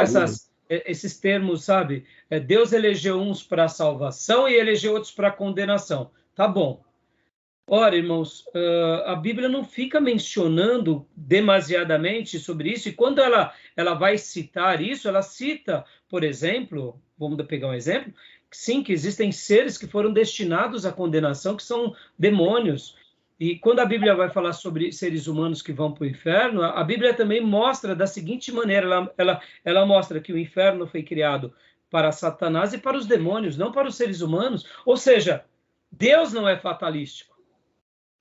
esses termos, sabe? Deus elegeu uns para salvação e elegeu outros para condenação. Tá bom. Ora, irmãos, a Bíblia não fica mencionando demasiadamente sobre isso, e quando ela vai citar isso, ela cita, por exemplo, vamos pegar um exemplo, sim, que existem seres que foram destinados à condenação, que são demônios. E quando a Bíblia vai falar sobre seres humanos que vão para o inferno, a Bíblia também mostra da seguinte maneira, ela mostra que o inferno foi criado para Satanás e para os demônios, não para os seres humanos. Ou seja, Deus não é fatalístico,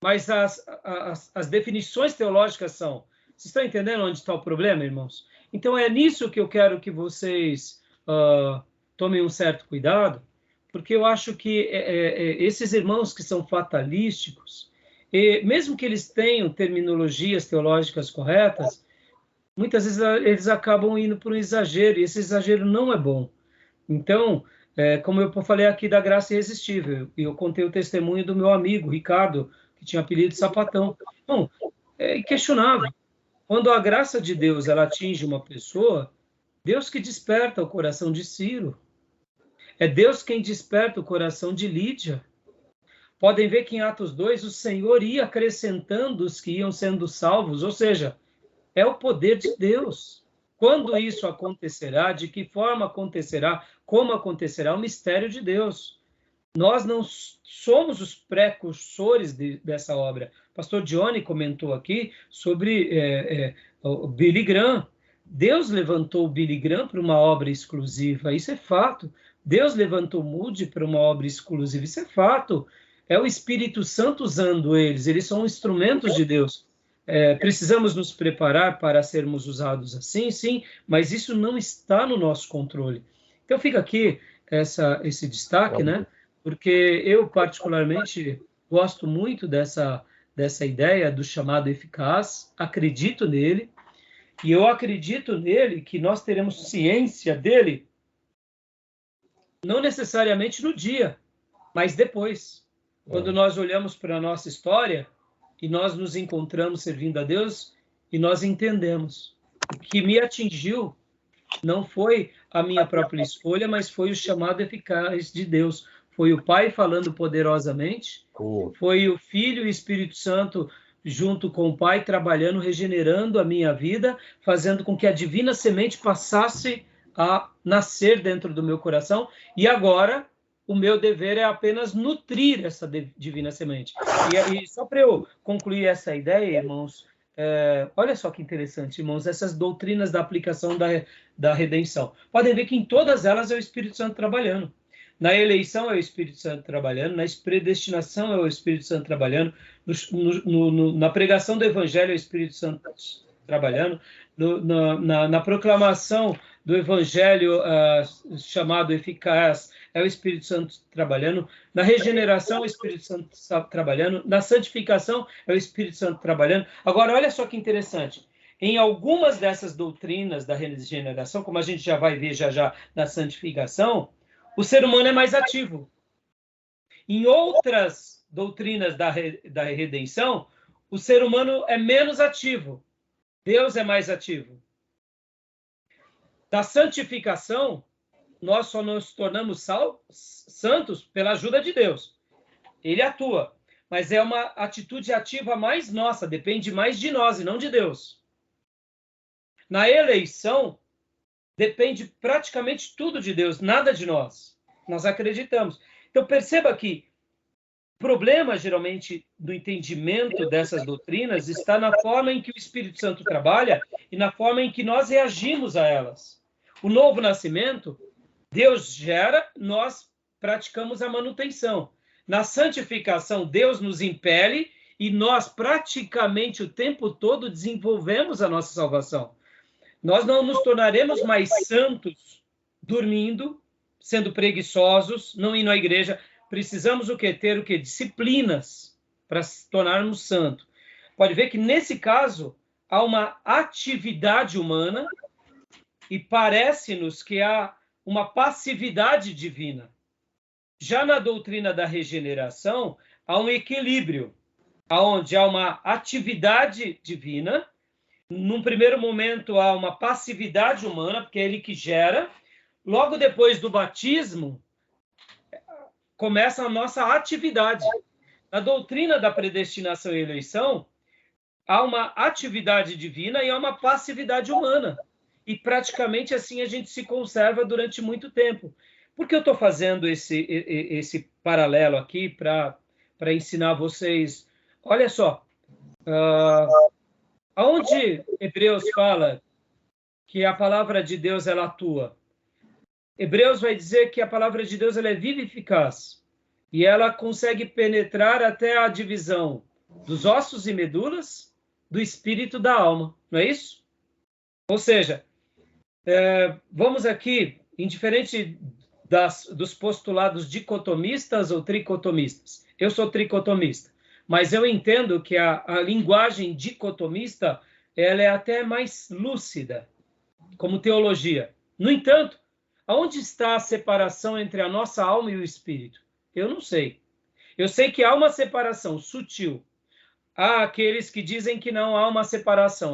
mas as definições teológicas são. Vocês estão entendendo onde está o problema, irmãos? Então é nisso que eu quero que vocês tomem um certo cuidado, porque eu acho que esses irmãos que são fatalísticos, mesmo que eles tenham terminologias teológicas corretas, muitas vezes eles acabam indo por um exagero, e esse exagero não é bom. Então, como eu falei aqui da graça irresistível, eu contei o testemunho do meu amigo, Ricardo, que tinha apelido de Sapatão. Bom, é inquestionável. Quando a graça de Deus ela atinge uma pessoa, Deus que desperta o coração de Ciro. É Deus quem desperta o coração de Lídia. Podem ver que em Atos 2, o Senhor ia acrescentando os que iam sendo salvos, ou seja, é o poder de Deus. Quando isso acontecerá, de que forma acontecerá, como acontecerá, o mistério de Deus. Nós não somos os precursores dessa obra. O pastor Johnny comentou aqui sobre o Billy Graham. Deus levantou o Billy Graham para uma obra exclusiva, isso é fato. Deus levantou Moody para uma obra exclusiva, isso é fato. É o Espírito Santo usando eles são instrumentos de Deus. Precisamos nos preparar para sermos usados assim, sim, mas isso não está no nosso controle. Então fica aqui esse destaque, né? Porque eu particularmente gosto muito dessa ideia do chamado eficaz, acredito nele, e eu acredito nele que nós teremos ciência dele, não necessariamente no dia, mas depois. Quando nós olhamos para a nossa história e nós nos encontramos servindo a Deus e nós entendemos. O que me atingiu não foi a minha própria escolha, mas foi o chamado eficaz de Deus. Foi o Pai falando poderosamente, foi o Filho e o Espírito Santo junto com o Pai trabalhando, regenerando a minha vida, fazendo com que a divina semente passasse a nascer dentro do meu coração, e agora o meu dever é apenas nutrir essa divina semente. E só para eu concluir essa ideia, irmãos, olha só que interessante, irmãos, essas doutrinas da aplicação da redenção. Podem ver que em todas elas é o Espírito Santo trabalhando. Na eleição é o Espírito Santo trabalhando, na predestinação é o Espírito Santo trabalhando, na pregação do Evangelho é o Espírito Santo trabalhando, na proclamação do Evangelho chamado eficaz é o Espírito Santo trabalhando, na regeneração é o Espírito Santo trabalhando, na santificação é o Espírito Santo trabalhando. Agora, olha só que interessante. Em algumas dessas doutrinas da regeneração, como a gente já vai ver já na santificação, o ser humano é mais ativo. Em outras doutrinas da redenção, o ser humano é menos ativo. Deus é mais ativo. Da santificação, nós só nos tornamos santos pela ajuda de Deus. Ele atua, mas é uma atitude ativa mais nossa, depende mais de nós e não de Deus. Na eleição, depende praticamente tudo de Deus, nada de nós. Nós acreditamos. Então, perceba que o problema, geralmente, do entendimento dessas doutrinas está na forma em que o Espírito Santo trabalha e na forma em que nós reagimos a elas. O novo nascimento, Deus gera, nós praticamos a manutenção. Na santificação, Deus nos impele e nós praticamente o tempo todo desenvolvemos a nossa salvação. Nós não nos tornaremos mais santos dormindo, sendo preguiçosos, não indo à igreja. Precisamos o quê? Ter o quê? Disciplinas para se tornarmos santos. Pode ver que, nesse caso, há uma atividade humana e parece-nos que há uma passividade divina. Já na doutrina da regeneração, há um equilíbrio, onde há uma atividade divina. Num primeiro momento, há uma passividade humana, porque é ele que gera. Logo depois do batismo, começa a nossa atividade. na doutrina da predestinação e eleição, há uma atividade divina e há uma passividade humana. E praticamente assim a gente se conserva durante muito tempo. Por que eu estou fazendo esse paralelo aqui para ensinar vocês? Olha só, aonde Hebreus fala que a palavra de Deus ela atua? Hebreus vai dizer que a palavra de Deus ela é viva e eficaz. E ela consegue penetrar até a divisão dos ossos e medulas, do espírito da alma. Não é isso? Ou seja, vamos aqui, indiferente dos postulados dicotomistas ou tricotomistas. Eu sou tricotomista, mas eu entendo que a linguagem dicotomista ela é até mais lúcida, como teologia. No entanto, aonde está a separação entre a nossa alma e o espírito? Eu não sei. Eu sei que há uma separação sutil. Há aqueles que dizem que não há uma separação.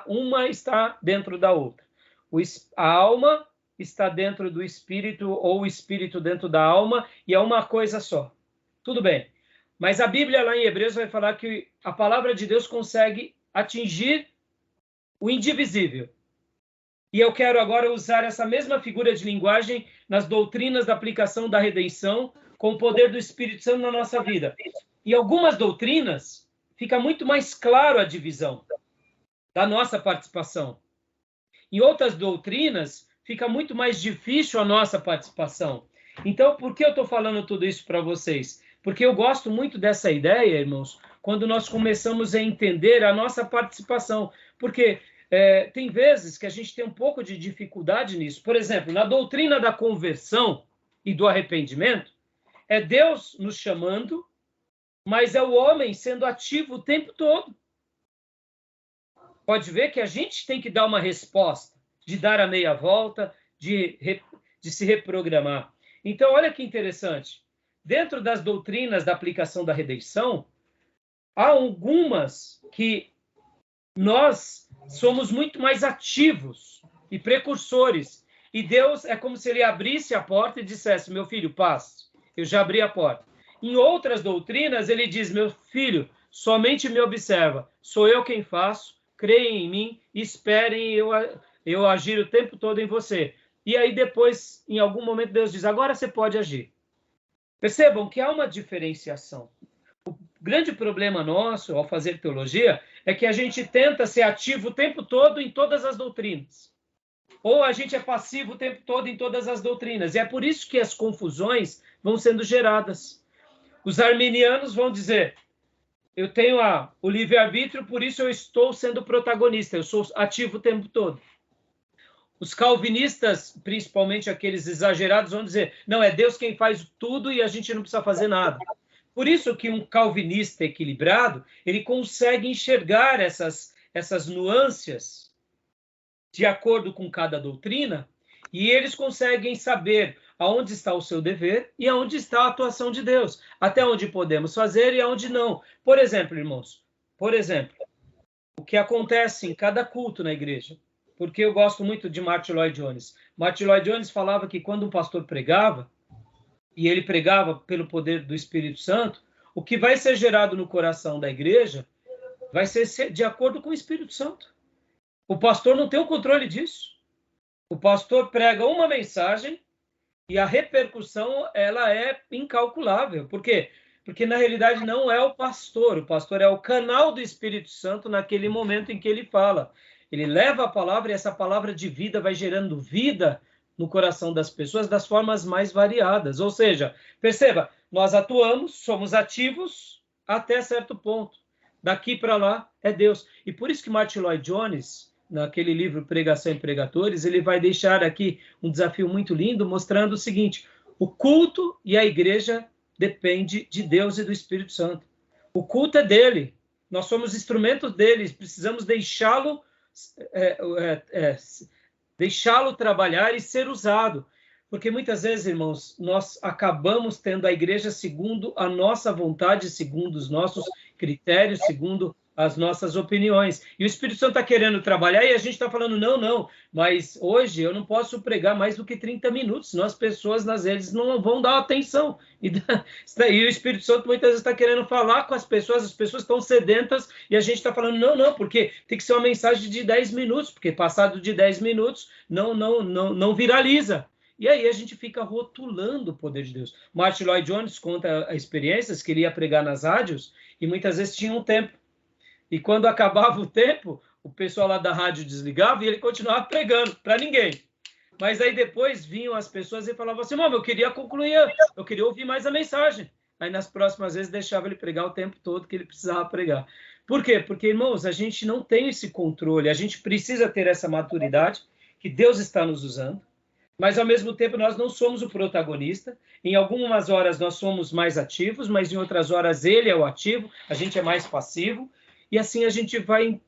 Uma está dentro da outra. A alma está dentro do espírito ou o espírito dentro da alma e é uma coisa só. Tudo bem. Mas a Bíblia lá em Hebreus vai falar que a palavra de Deus consegue atingir o indivisível. E eu quero agora usar essa mesma figura de linguagem nas doutrinas da aplicação da redenção com o poder do Espírito Santo na nossa vida. Em algumas doutrinas, fica muito mais claro a divisão da nossa participação. Em outras doutrinas, fica muito mais difícil a nossa participação. Então, por que eu estou falando tudo isso para vocês? Porque eu gosto muito dessa ideia, irmãos, quando nós começamos a entender a nossa participação. Porque tem vezes que a gente tem um pouco de dificuldade nisso. Por exemplo, na doutrina da conversão e do arrependimento, é Deus nos chamando, mas é o homem sendo ativo o tempo todo. Pode ver que a gente tem que dar uma resposta, de dar a meia volta, de se reprogramar. Então, olha que interessante. Dentro das doutrinas da aplicação da redenção, há algumas que nós somos muito mais ativos e precursores. E Deus é como se ele abrisse a porta e dissesse, meu filho, passe, eu já abri a porta. Em outras doutrinas, ele diz, meu filho, somente me observa, sou eu quem faço, creem em mim, esperem eu agir o tempo todo em você. E aí depois, em algum momento, Deus diz, agora você pode agir. Percebam que há uma diferenciação. O grande problema nosso, ao fazer teologia, é que a gente tenta ser ativo o tempo todo em todas as doutrinas. Ou a gente é passivo o tempo todo em todas as doutrinas. E é por isso que as confusões vão sendo geradas. Os arminianos vão dizer, eu tenho o livre-arbítrio, por isso eu estou sendo protagonista, eu sou ativo o tempo todo. Os calvinistas, principalmente aqueles exagerados, vão dizer, não, é Deus quem faz tudo e a gente não precisa fazer nada. Por isso que um calvinista equilibrado, ele consegue enxergar essas nuances de acordo com cada doutrina, e eles conseguem saber aonde está o seu dever e aonde está a atuação de Deus, até onde podemos fazer e aonde não. Por exemplo, irmãos, o que acontece em cada culto na igreja, porque eu gosto muito de Martin Lloyd Jones. Martin Lloyd Jones falava que quando um pastor pregava, e ele pregava pelo poder do Espírito Santo, o que vai ser gerado no coração da igreja vai ser de acordo com o Espírito Santo. O pastor não tem o controle disso. O pastor prega uma mensagem e a repercussão ela é incalculável. Por quê? Porque, na realidade, não é o pastor é o canal do Espírito Santo naquele momento em que ele fala. Ele leva a palavra e essa palavra de vida vai gerando vida no coração das pessoas das formas mais variadas. Ou seja, perceba, nós atuamos, somos ativos até certo ponto. Daqui para lá é Deus. E por isso que Martin Lloyd Jones, naquele livro Pregação e Pregadores, ele vai deixar aqui um desafio muito lindo, mostrando o seguinte, o culto e a igreja depende de Deus e do Espírito Santo. O culto é dele, nós somos instrumentos dele, precisamos deixá-lo trabalhar e ser usado. Porque muitas vezes, irmãos, nós acabamos tendo a igreja segundo a nossa vontade, segundo os nossos critérios, segundo as nossas opiniões. E o Espírito Santo está querendo trabalhar e a gente está falando, não, mas hoje eu não posso pregar mais do que 30 minutos, senão as pessoas nas redes não vão dar atenção. E o Espírito Santo muitas vezes está querendo falar com as pessoas estão sedentas e a gente está falando, não, porque tem que ser uma mensagem de 10 minutos, porque passado de 10 minutos não viraliza. E aí a gente fica rotulando o poder de Deus. Martin Lloyd Jones conta experiências que ele ia pregar nas rádios e muitas vezes tinha um tempo. E quando acabava o tempo, o pessoal lá da rádio desligava e ele continuava pregando para ninguém. Mas aí depois vinham as pessoas e falavam assim, eu queria concluir, eu queria ouvir mais a mensagem. Aí nas próximas vezes deixava ele pregar o tempo todo que ele precisava pregar. Por quê? Porque, irmãos, a gente não tem esse controle, a gente precisa ter essa maturidade que Deus está nos usando, mas ao mesmo tempo nós não somos o protagonista. Em algumas horas nós somos mais ativos, mas em outras horas ele é o ativo, a gente é mais passivo. E assim a gente vai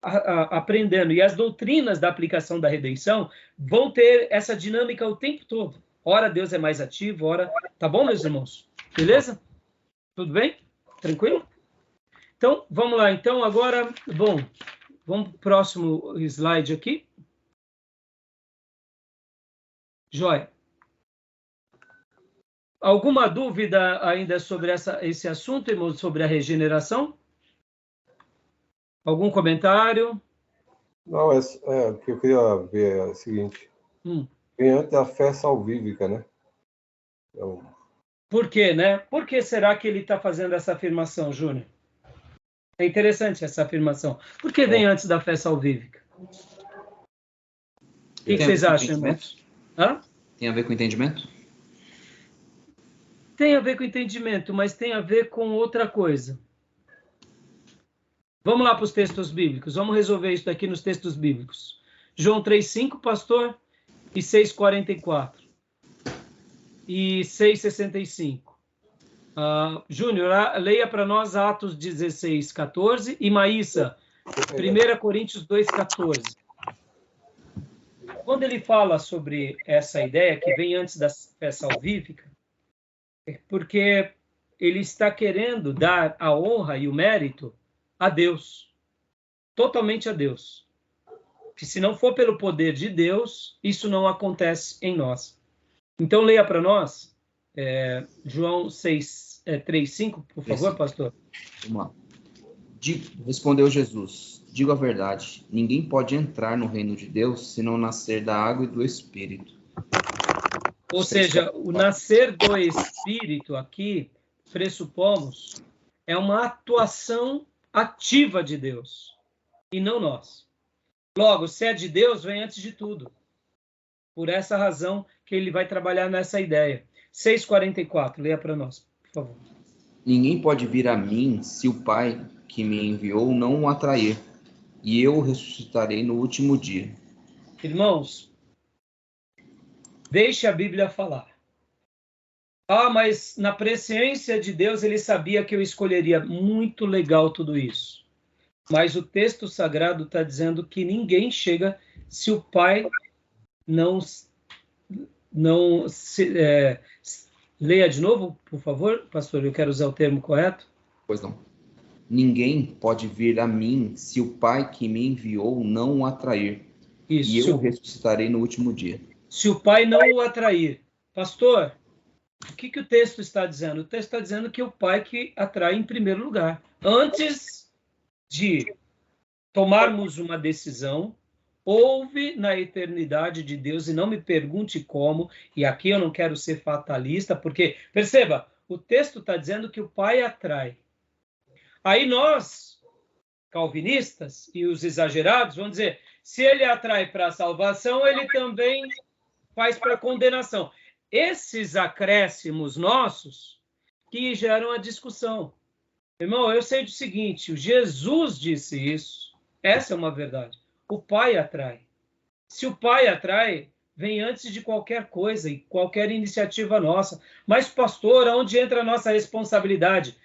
aprendendo. E as doutrinas da aplicação da redenção vão ter essa dinâmica o tempo todo. Ora Deus é mais ativo, ora... Tá bom, meus irmãos? Beleza? Tudo bem? Tranquilo? Então, vamos lá. Então, agora, vamos para o próximo slide aqui. Joia. Alguma dúvida ainda sobre esse assunto, irmãos, sobre a regeneração? Algum comentário? Não, o que eu queria ver é o seguinte. Vem antes a fé salvífica, né? Então... Por quê, né? Por que será que ele está fazendo essa afirmação, Júnior? É interessante essa afirmação. Por que vem antes da fé salvífica? O que vocês acham, irmãos? Tem a ver com entendimento? Tem a ver com entendimento, mas tem a ver com outra coisa. Vamos lá para os textos bíblicos. Vamos resolver isso daqui nos textos bíblicos. João 3,5, pastor, e 6,44. E 6,65. Júnior, leia para nós Atos 16,14 e Maísa, 1 Coríntios 2,14. Quando ele fala sobre essa ideia que vem antes da fé salvífica, é porque ele está querendo dar a honra e o mérito a Deus, totalmente a Deus. Que se não for pelo poder de Deus, isso não acontece em nós. Então, leia para nós, João 3,5, por favor, pastor. Vamos lá. Respondeu Jesus, digo a verdade, ninguém pode entrar no reino de Deus se não nascer da água e do Espírito. Ou seja, o nascer do Espírito aqui, pressupomos, é uma atuação ativa de Deus, e não nós. Logo, se é de Deus, vem antes de tudo. Por essa razão que ele vai trabalhar nessa ideia. 6,44, leia para nós, por favor. Ninguém pode vir a mim se o Pai que me enviou não o atrair, e eu o ressuscitarei no último dia. Irmãos, deixe a Bíblia falar. Mas na presciência de Deus ele sabia que eu escolheria. Muito legal tudo isso. Mas o texto sagrado está dizendo que ninguém chega se o Pai não leia de novo, por favor, pastor, eu quero usar o termo correto. Pois não. Ninguém pode vir a mim se o Pai que me enviou não o atrair. Isso. E eu o ressuscitarei no último dia. Se o Pai não o atrair. Pastor, o que o texto está dizendo? O texto está dizendo que o Pai que atrai em primeiro lugar. Antes de tomarmos uma decisão, houve na eternidade de Deus, e não me pergunte como, e aqui eu não quero ser fatalista, porque, perceba, o texto está dizendo que o Pai atrai. Aí nós, calvinistas e os exagerados, vão dizer, se ele atrai para a salvação, ele também faz para a condenação. Esses acréscimos nossos que geram a discussão. Irmão, eu sei do seguinte, o Jesus disse isso, essa é uma verdade. O Pai atrai. Se o Pai atrai, vem antes de qualquer coisa e qualquer iniciativa nossa. Mas, pastor, onde entra a nossa responsabilidade?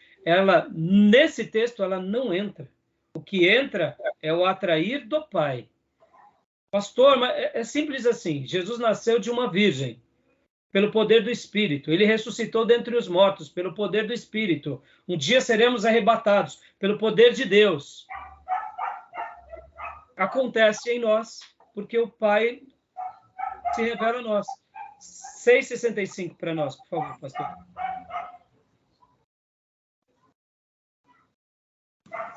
Nesse texto, ela não entra. O que entra é o atrair do Pai. Pastor, mas é simples assim. Jesus nasceu de uma virgem. pelo poder do Espírito. Ele ressuscitou dentre os mortos, pelo poder do Espírito. Um dia seremos arrebatados, pelo poder de Deus. Acontece em nós, porque o Pai se revela a nós. 6,65 para nós, por favor, pastor.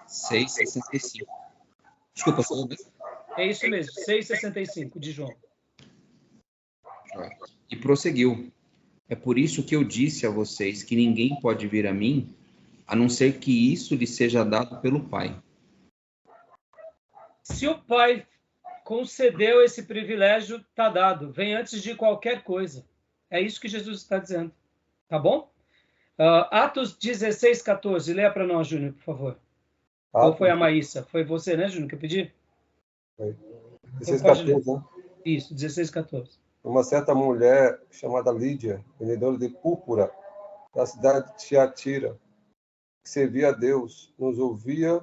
6,65. Desculpa, só mesmo. É isso mesmo, 6,65 de João. E prosseguiu. É por isso que eu disse a vocês que ninguém pode vir a mim, a não ser que isso lhe seja dado pelo Pai. Se o Pai concedeu esse privilégio, está dado. Vem antes de qualquer coisa. É isso que Jesus está dizendo. Tá bom? Atos 16:14. Leia para nós, Júnior, por favor. Ou foi a Maísa? Foi você, né, Júnior, que eu pedi? Foi. 16:14, né? Isso, 16:14. Uma certa mulher chamada Lídia, vendedora de púrpura, da cidade de Tiatira, que servia a Deus, nos ouvia,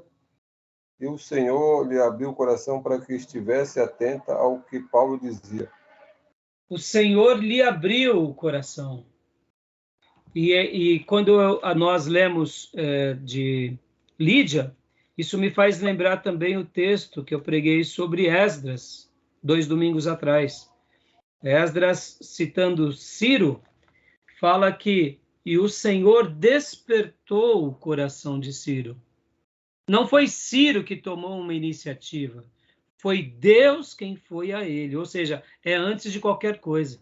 e o Senhor lhe abriu o coração para que estivesse atenta ao que Paulo dizia. O Senhor lhe abriu o coração. E quando nós lemos de Lídia, isso me faz lembrar também o texto que eu preguei sobre Esdras, 2 domingos atrás. Esdras, citando Ciro, fala que e o Senhor despertou o coração de Ciro. Não foi Ciro que tomou uma iniciativa, foi Deus quem foi a ele, ou seja, é antes de qualquer coisa.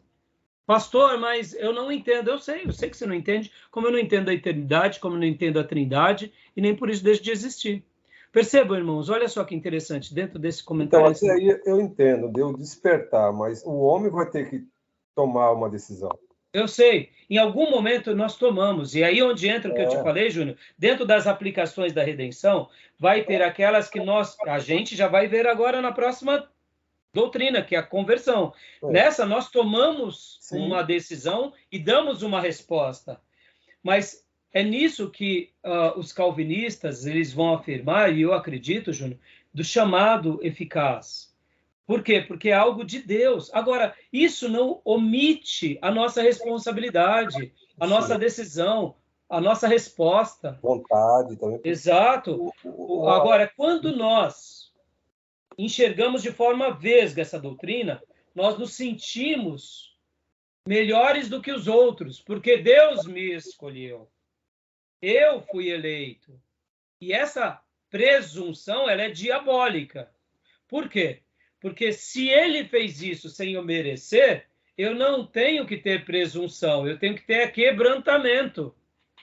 Pastor, mas eu não entendo. Eu sei que você não entende, como eu não entendo a eternidade, como eu não entendo a Trindade, e nem por isso deixa de existir. Percebam, irmãos, olha só que interessante, dentro desse comentário... Então, até aí eu entendo, deu despertar, mas o homem vai ter que tomar uma decisão. Eu sei, em algum momento nós tomamos, e aí onde entra o que eu te falei, Júnior, dentro das aplicações da redenção, vai ter aquelas que a gente já vai ver agora na próxima doutrina, que é a conversão. Nessa, nós tomamos uma decisão e damos uma resposta. Mas é nisso que os calvinistas eles vão afirmar, e eu acredito, Júnior, do chamado eficaz. Por quê? Porque é algo de Deus. Agora, isso não omite a nossa responsabilidade, a nossa decisão, a nossa resposta. Vontade também. Exato. Agora, quando nós enxergamos de forma vesga essa doutrina, nós nos sentimos melhores do que os outros, porque Deus me escolheu. Eu fui eleito. E essa presunção, ela é diabólica. Por quê? Porque se ele fez isso sem eu merecer, eu não tenho que ter presunção, eu tenho que ter quebrantamento,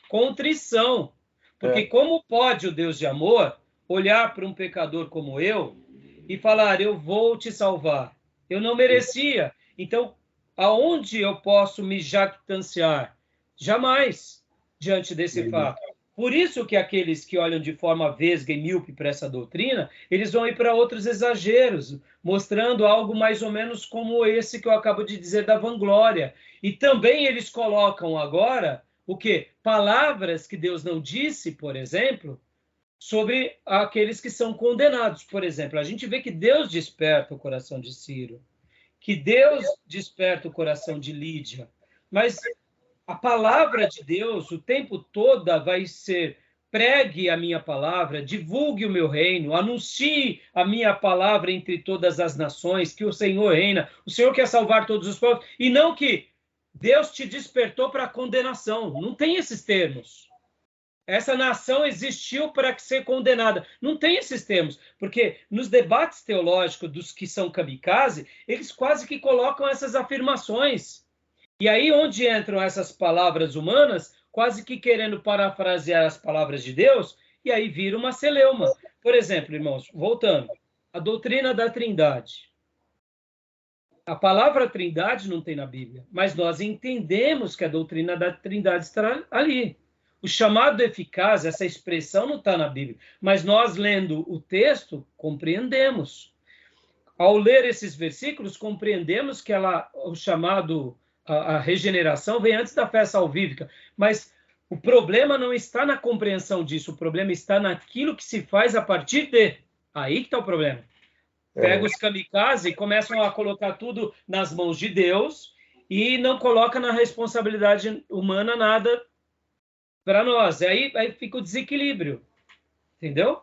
contrição. Porque como pode o Deus de amor olhar para um pecador como eu e falar, eu vou te salvar? Eu não merecia. Então, aonde eu posso me jactanciar? Jamais diante desse fato. Por isso que aqueles que olham de forma vesga e míope para essa doutrina, eles vão ir para outros exageros, mostrando algo mais ou menos como esse que eu acabo de dizer da vanglória. E também eles colocam agora o quê? Palavras que Deus não disse, por exemplo, sobre aqueles que são condenados. Por exemplo, a gente vê que Deus desperta o coração de Ciro, que Deus desperta o coração de Lídia, mas a palavra de Deus o tempo todo vai ser: pregue a minha palavra, divulgue o meu reino, anuncie a minha palavra entre todas as nações, que o Senhor reina, o Senhor quer salvar todos os povos, e não que Deus te despertou para a condenação. Não tem esses termos. Essa nação existiu para ser condenada. Não tem esses termos, porque nos debates teológicos dos que são kamikaze, eles quase que colocam essas afirmações. E aí onde entram essas palavras humanas, quase que querendo parafrasear as palavras de Deus, e aí vira uma celeuma. Por exemplo, irmãos, voltando, a doutrina da Trindade. A palavra Trindade não tem na Bíblia, mas nós entendemos que a doutrina da Trindade está ali. O chamado eficaz, essa expressão não está na Bíblia, mas nós lendo o texto, compreendemos. Ao ler esses versículos, compreendemos que o chamado... A regeneração vem antes da fé salvífica, mas o problema não está na compreensão disso, o problema está naquilo que se faz a partir de. Aí que está o problema. Pega os kamikaze e começam a colocar tudo nas mãos de Deus, e não coloca na responsabilidade humana nada para nós. Aí fica o desequilíbrio. Entendeu?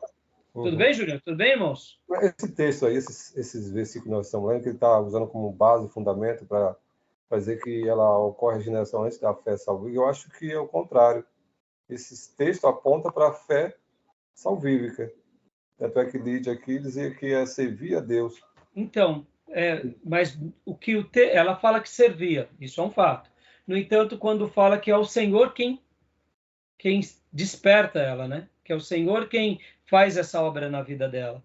Uhum. Tudo bem, Júnior? Tudo bem, irmãos? Esse texto aí, esses versículos que nós estamos lendo, que ele está usando como base, fundamento para dizer que ela ocorre a regeneração antes da fé salvífica, eu acho que é o contrário. Esse texto aponta para a fé salvífica. Tanto é que Lídia aqui dizia que é servir a Deus. Então, mas o que ela fala que servia, isso é um fato. No entanto, quando fala que é o Senhor quem desperta ela, né? Que é o Senhor quem faz essa obra na vida dela.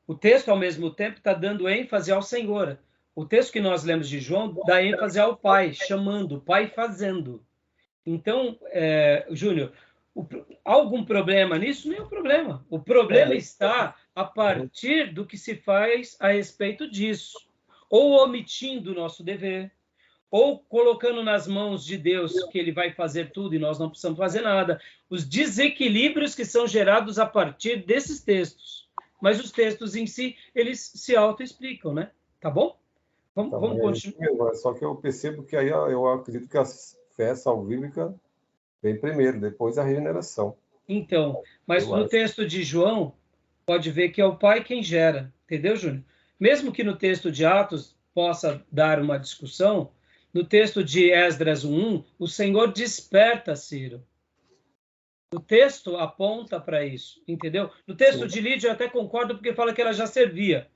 O texto, ao mesmo tempo, está dando ênfase ao Senhor. O texto que nós lemos de João dá ênfase ao Pai, chamando, o Pai fazendo. Então, Júnior, há algum problema nisso? Nenhum problema. O problema está a partir do que se faz a respeito disso. Ou omitindo o nosso dever, ou colocando nas mãos de Deus que ele vai fazer tudo e nós não precisamos fazer nada. Os desequilíbrios que são gerados a partir desses textos. Mas os textos em si, eles se autoexplicam, né? Tá bom? Vamos continuar. Só que eu percebo que aí eu acredito que a fé salvífica vem primeiro, depois a regeneração. Então, mas no texto de João, pode ver que é o Pai quem gera. Entendeu, Júnior? Mesmo que no texto de Atos possa dar uma discussão, no texto de Esdras 1:1, o Senhor desperta Ciro. O texto aponta para isso, entendeu? No texto de Lídia eu até concordo, porque fala que ela já servia.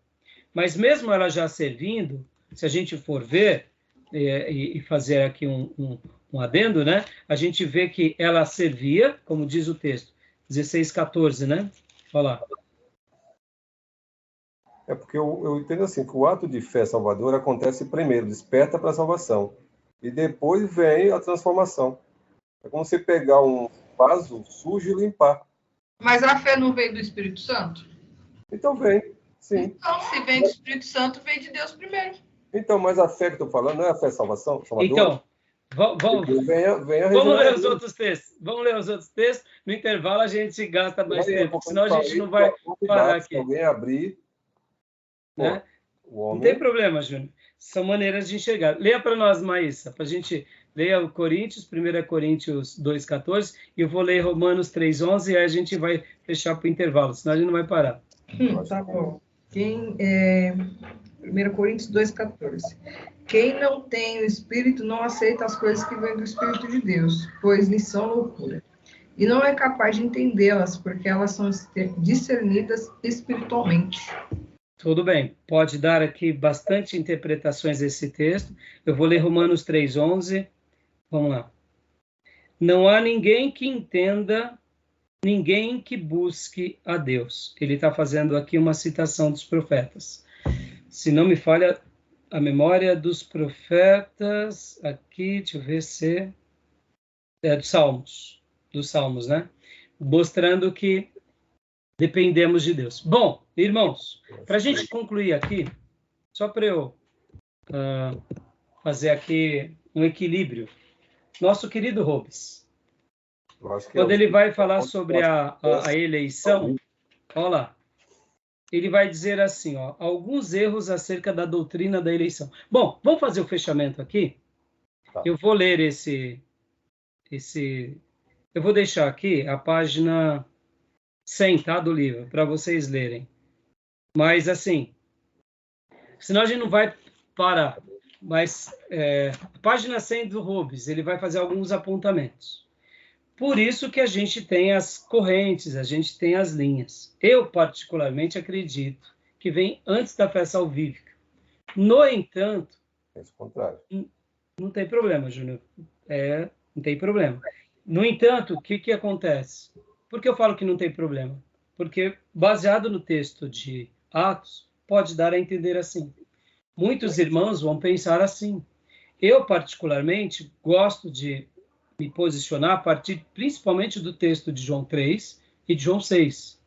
Mas mesmo ela já servindo, se a gente for ver e fazer aqui um adendo, né? A gente vê que ela servia, como diz o texto, 16:14, né? Olha lá. É porque eu entendo assim, que o ato de fé salvadora acontece primeiro, desperta para a salvação. E depois vem a transformação. É como você pegar um vaso sujo e limpar. Mas a fé não veio do Espírito Santo? Então vem, sim. Então, se vem do Espírito Santo, vem de Deus primeiro. Então, mas a fé que eu estou falando não é a fé salvação? Então, vamos ler os outros textos. Vamos ler os outros textos. No intervalo a gente gasta mais tempo, senão a gente não vai parar aqui. Se alguém abrir... Né? Não tem problema, Júnior. São maneiras de enxergar. Leia para nós, Maísa, para a gente ler o Coríntios, 1 Coríntios 2:14, e eu vou ler Romanos 3:11, e aí a gente vai fechar para o intervalo, senão a gente não vai parar. Tá bom. 1 Coríntios 2:14. Quem não tem o Espírito não aceita as coisas que vêm do Espírito de Deus, pois lhes são loucura. E não é capaz de entendê-las, porque elas são discernidas espiritualmente. Tudo bem, pode dar aqui bastante interpretações desse texto. Eu vou ler Romanos 3:11. Vamos lá. Não há ninguém que entenda, ninguém que busque a Deus. Ele está fazendo aqui uma citação dos profetas. Se não me falha a memória dos profetas, aqui, deixa eu ver se... dos Salmos, né? Mostrando que dependemos de Deus. Bom, irmãos, para a gente concluir aqui, só para eu fazer aqui um equilíbrio, nosso querido Robes, quando ele vai falar sobre a eleição, olha lá, ele vai dizer assim, alguns erros acerca da doutrina da eleição. Bom, vamos fazer o fechamento aqui? Tá. Eu vou ler eu vou deixar aqui a página 100, tá, do livro, para vocês lerem. Mas, assim, senão a gente não vai parar. Mas, página 100 do Robes, ele vai fazer alguns apontamentos. Por isso que a gente tem as correntes, a gente tem as linhas. Eu, particularmente, acredito que vem antes da fé salvífica. No entanto... Não tem problema, Júnior. Não tem problema. No entanto, o que acontece? Por que eu falo que não tem problema? Porque, baseado no texto de Atos, pode dar a entender assim. Muitos irmãos vão pensar assim. Eu, particularmente, gosto de me posicionar a partir, principalmente, do texto de João 3 e de João 6.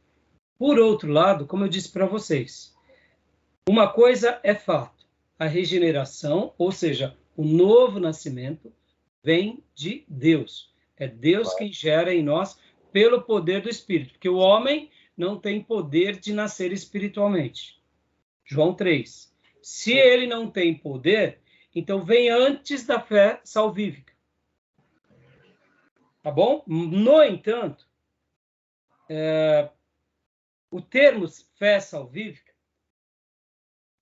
Por outro lado, como eu disse para vocês, uma coisa é fato. A regeneração, ou seja, o novo nascimento, vem de Deus. É Deus quem gera em nós pelo poder do Espírito, porque o homem não tem poder de nascer espiritualmente. João 3. Se ele não tem poder, Então, vem antes da fé salvífica. Tá bom? No entanto, o termo fé salvífica,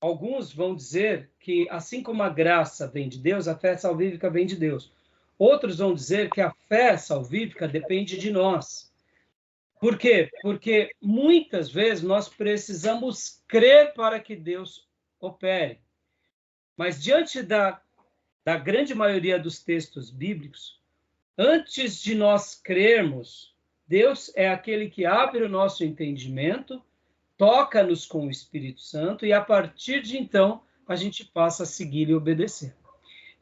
alguns vão dizer que, assim como a graça vem de Deus, a fé salvífica vem de Deus. Outros vão dizer que a fé salvífica depende de nós. Por quê? Porque muitas vezes nós precisamos crer para que Deus opere. Mas diante da grande maioria dos textos bíblicos, antes de nós crermos, Deus é aquele que abre o nosso entendimento, toca-nos com o Espírito Santo e, a partir de então, a gente passa a seguir e obedecer.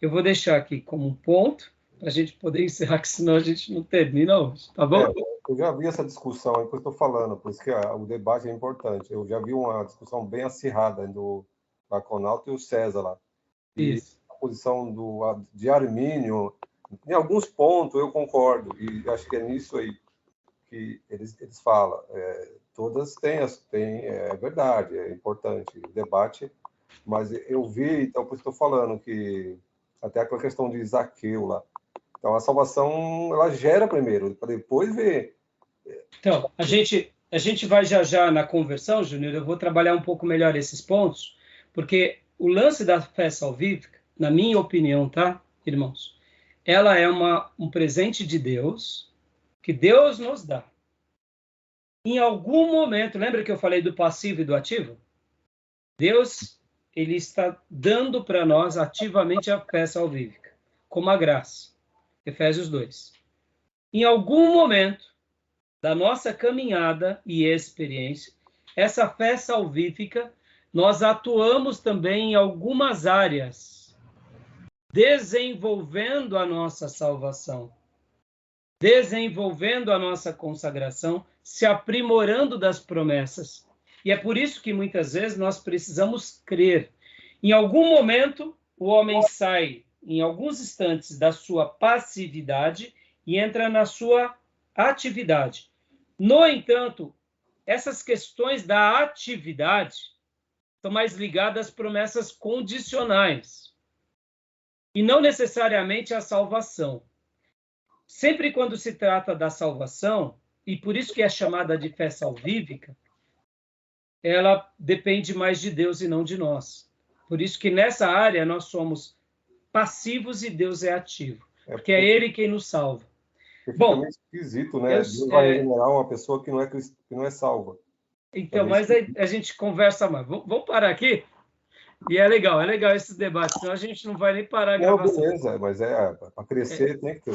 Eu vou deixar aqui como um ponto, para a gente poder encerrar, que senão a gente não termina hoje, tá bom? Eu já vi essa discussão, é o que eu estou falando, por isso que o debate é importante. Eu já vi uma discussão bem acirrada do Baconalto e o César lá. E isso. A posição de Armínio, em alguns pontos eu concordo, e acho que é nisso aí que eles falam. Todas têm, é verdade, é importante o debate, mas eu vi, então por isso estou falando, que até aquela questão de Zaqueu lá. Então a salvação, ela gera primeiro, para depois ver. Então, a gente vai já na conversão, Júnior, eu vou trabalhar um pouco melhor esses pontos, porque o lance da fé salvífica, na minha opinião, tá, irmãos? Ela é um presente de Deus, que Deus nos dá. Em algum momento, lembra que eu falei do passivo e do ativo? Deus, ele está dando para nós ativamente a fé salvífica, como a graça. Efésios 2. Em algum momento da nossa caminhada e experiência, essa fé salvífica, nós atuamos também em algumas áreas, desenvolvendo a nossa salvação, desenvolvendo a nossa consagração, se aprimorando das promessas. E é por isso que muitas vezes nós precisamos crer. Em algum momento, o homem sai, em alguns instantes, da sua passividade e entra na sua atividade. No entanto, essas questões da atividade estão mais ligadas às promessas condicionais e não necessariamente à salvação. Sempre quando se trata da salvação, e por isso que é chamada de fé salvífica, ela depende mais de Deus e não de nós. Por isso que nessa área nós somos passivos e Deus é ativo, porque é Ele quem nos salva. Bom, meio esquisito, né? Deus vai regenerar uma pessoa que não é salva. Então, mas aí a gente conversa mais. Vamos parar aqui? E é legal esses debates, senão a gente não vai nem parar a gravação. Beleza, mas para crescer tem que ter.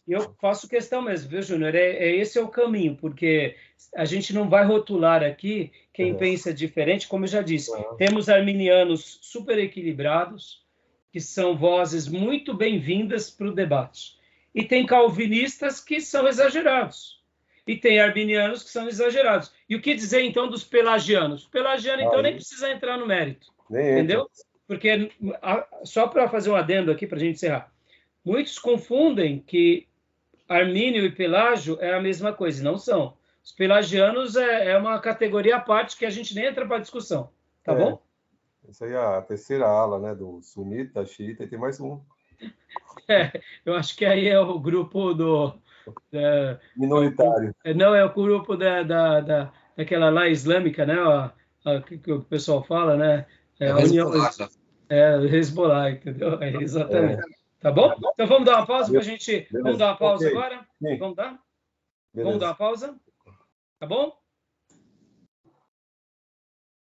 Eu faço questão mesmo, viu, Júnior? Esse é o caminho, porque a gente não vai rotular aqui quem pensa diferente, como eu já disse. Temos arminianos super equilibrados, que são vozes muito bem-vindas para o debate. E tem calvinistas que são exagerados. E tem arminianos que são exagerados. E o que dizer, então, dos pelagianos? Os pelagianos, então, nem precisa entrar no mérito. Entendeu? Porque, só para fazer um adendo aqui, para a gente encerrar, muitos confundem que Armínio e Pelágio é a mesma coisa, e não são. Os pelagianos é uma categoria à parte que a gente nem entra para discussão, tá bom? Essa aí é a terceira ala, né, do sunita, xiita, e tem mais um. Eu acho que aí é o grupo do... minoritário. Não, é o grupo daquela lá islâmica, né, que o pessoal fala, né? A União... Hezbollah, entendeu? Exatamente. Tá bom? Então vamos dar uma pausa para a gente... Beleza. Vamos dar uma pausa agora? Sim. Vamos dar? Beleza. Vamos dar uma pausa? Tá bom?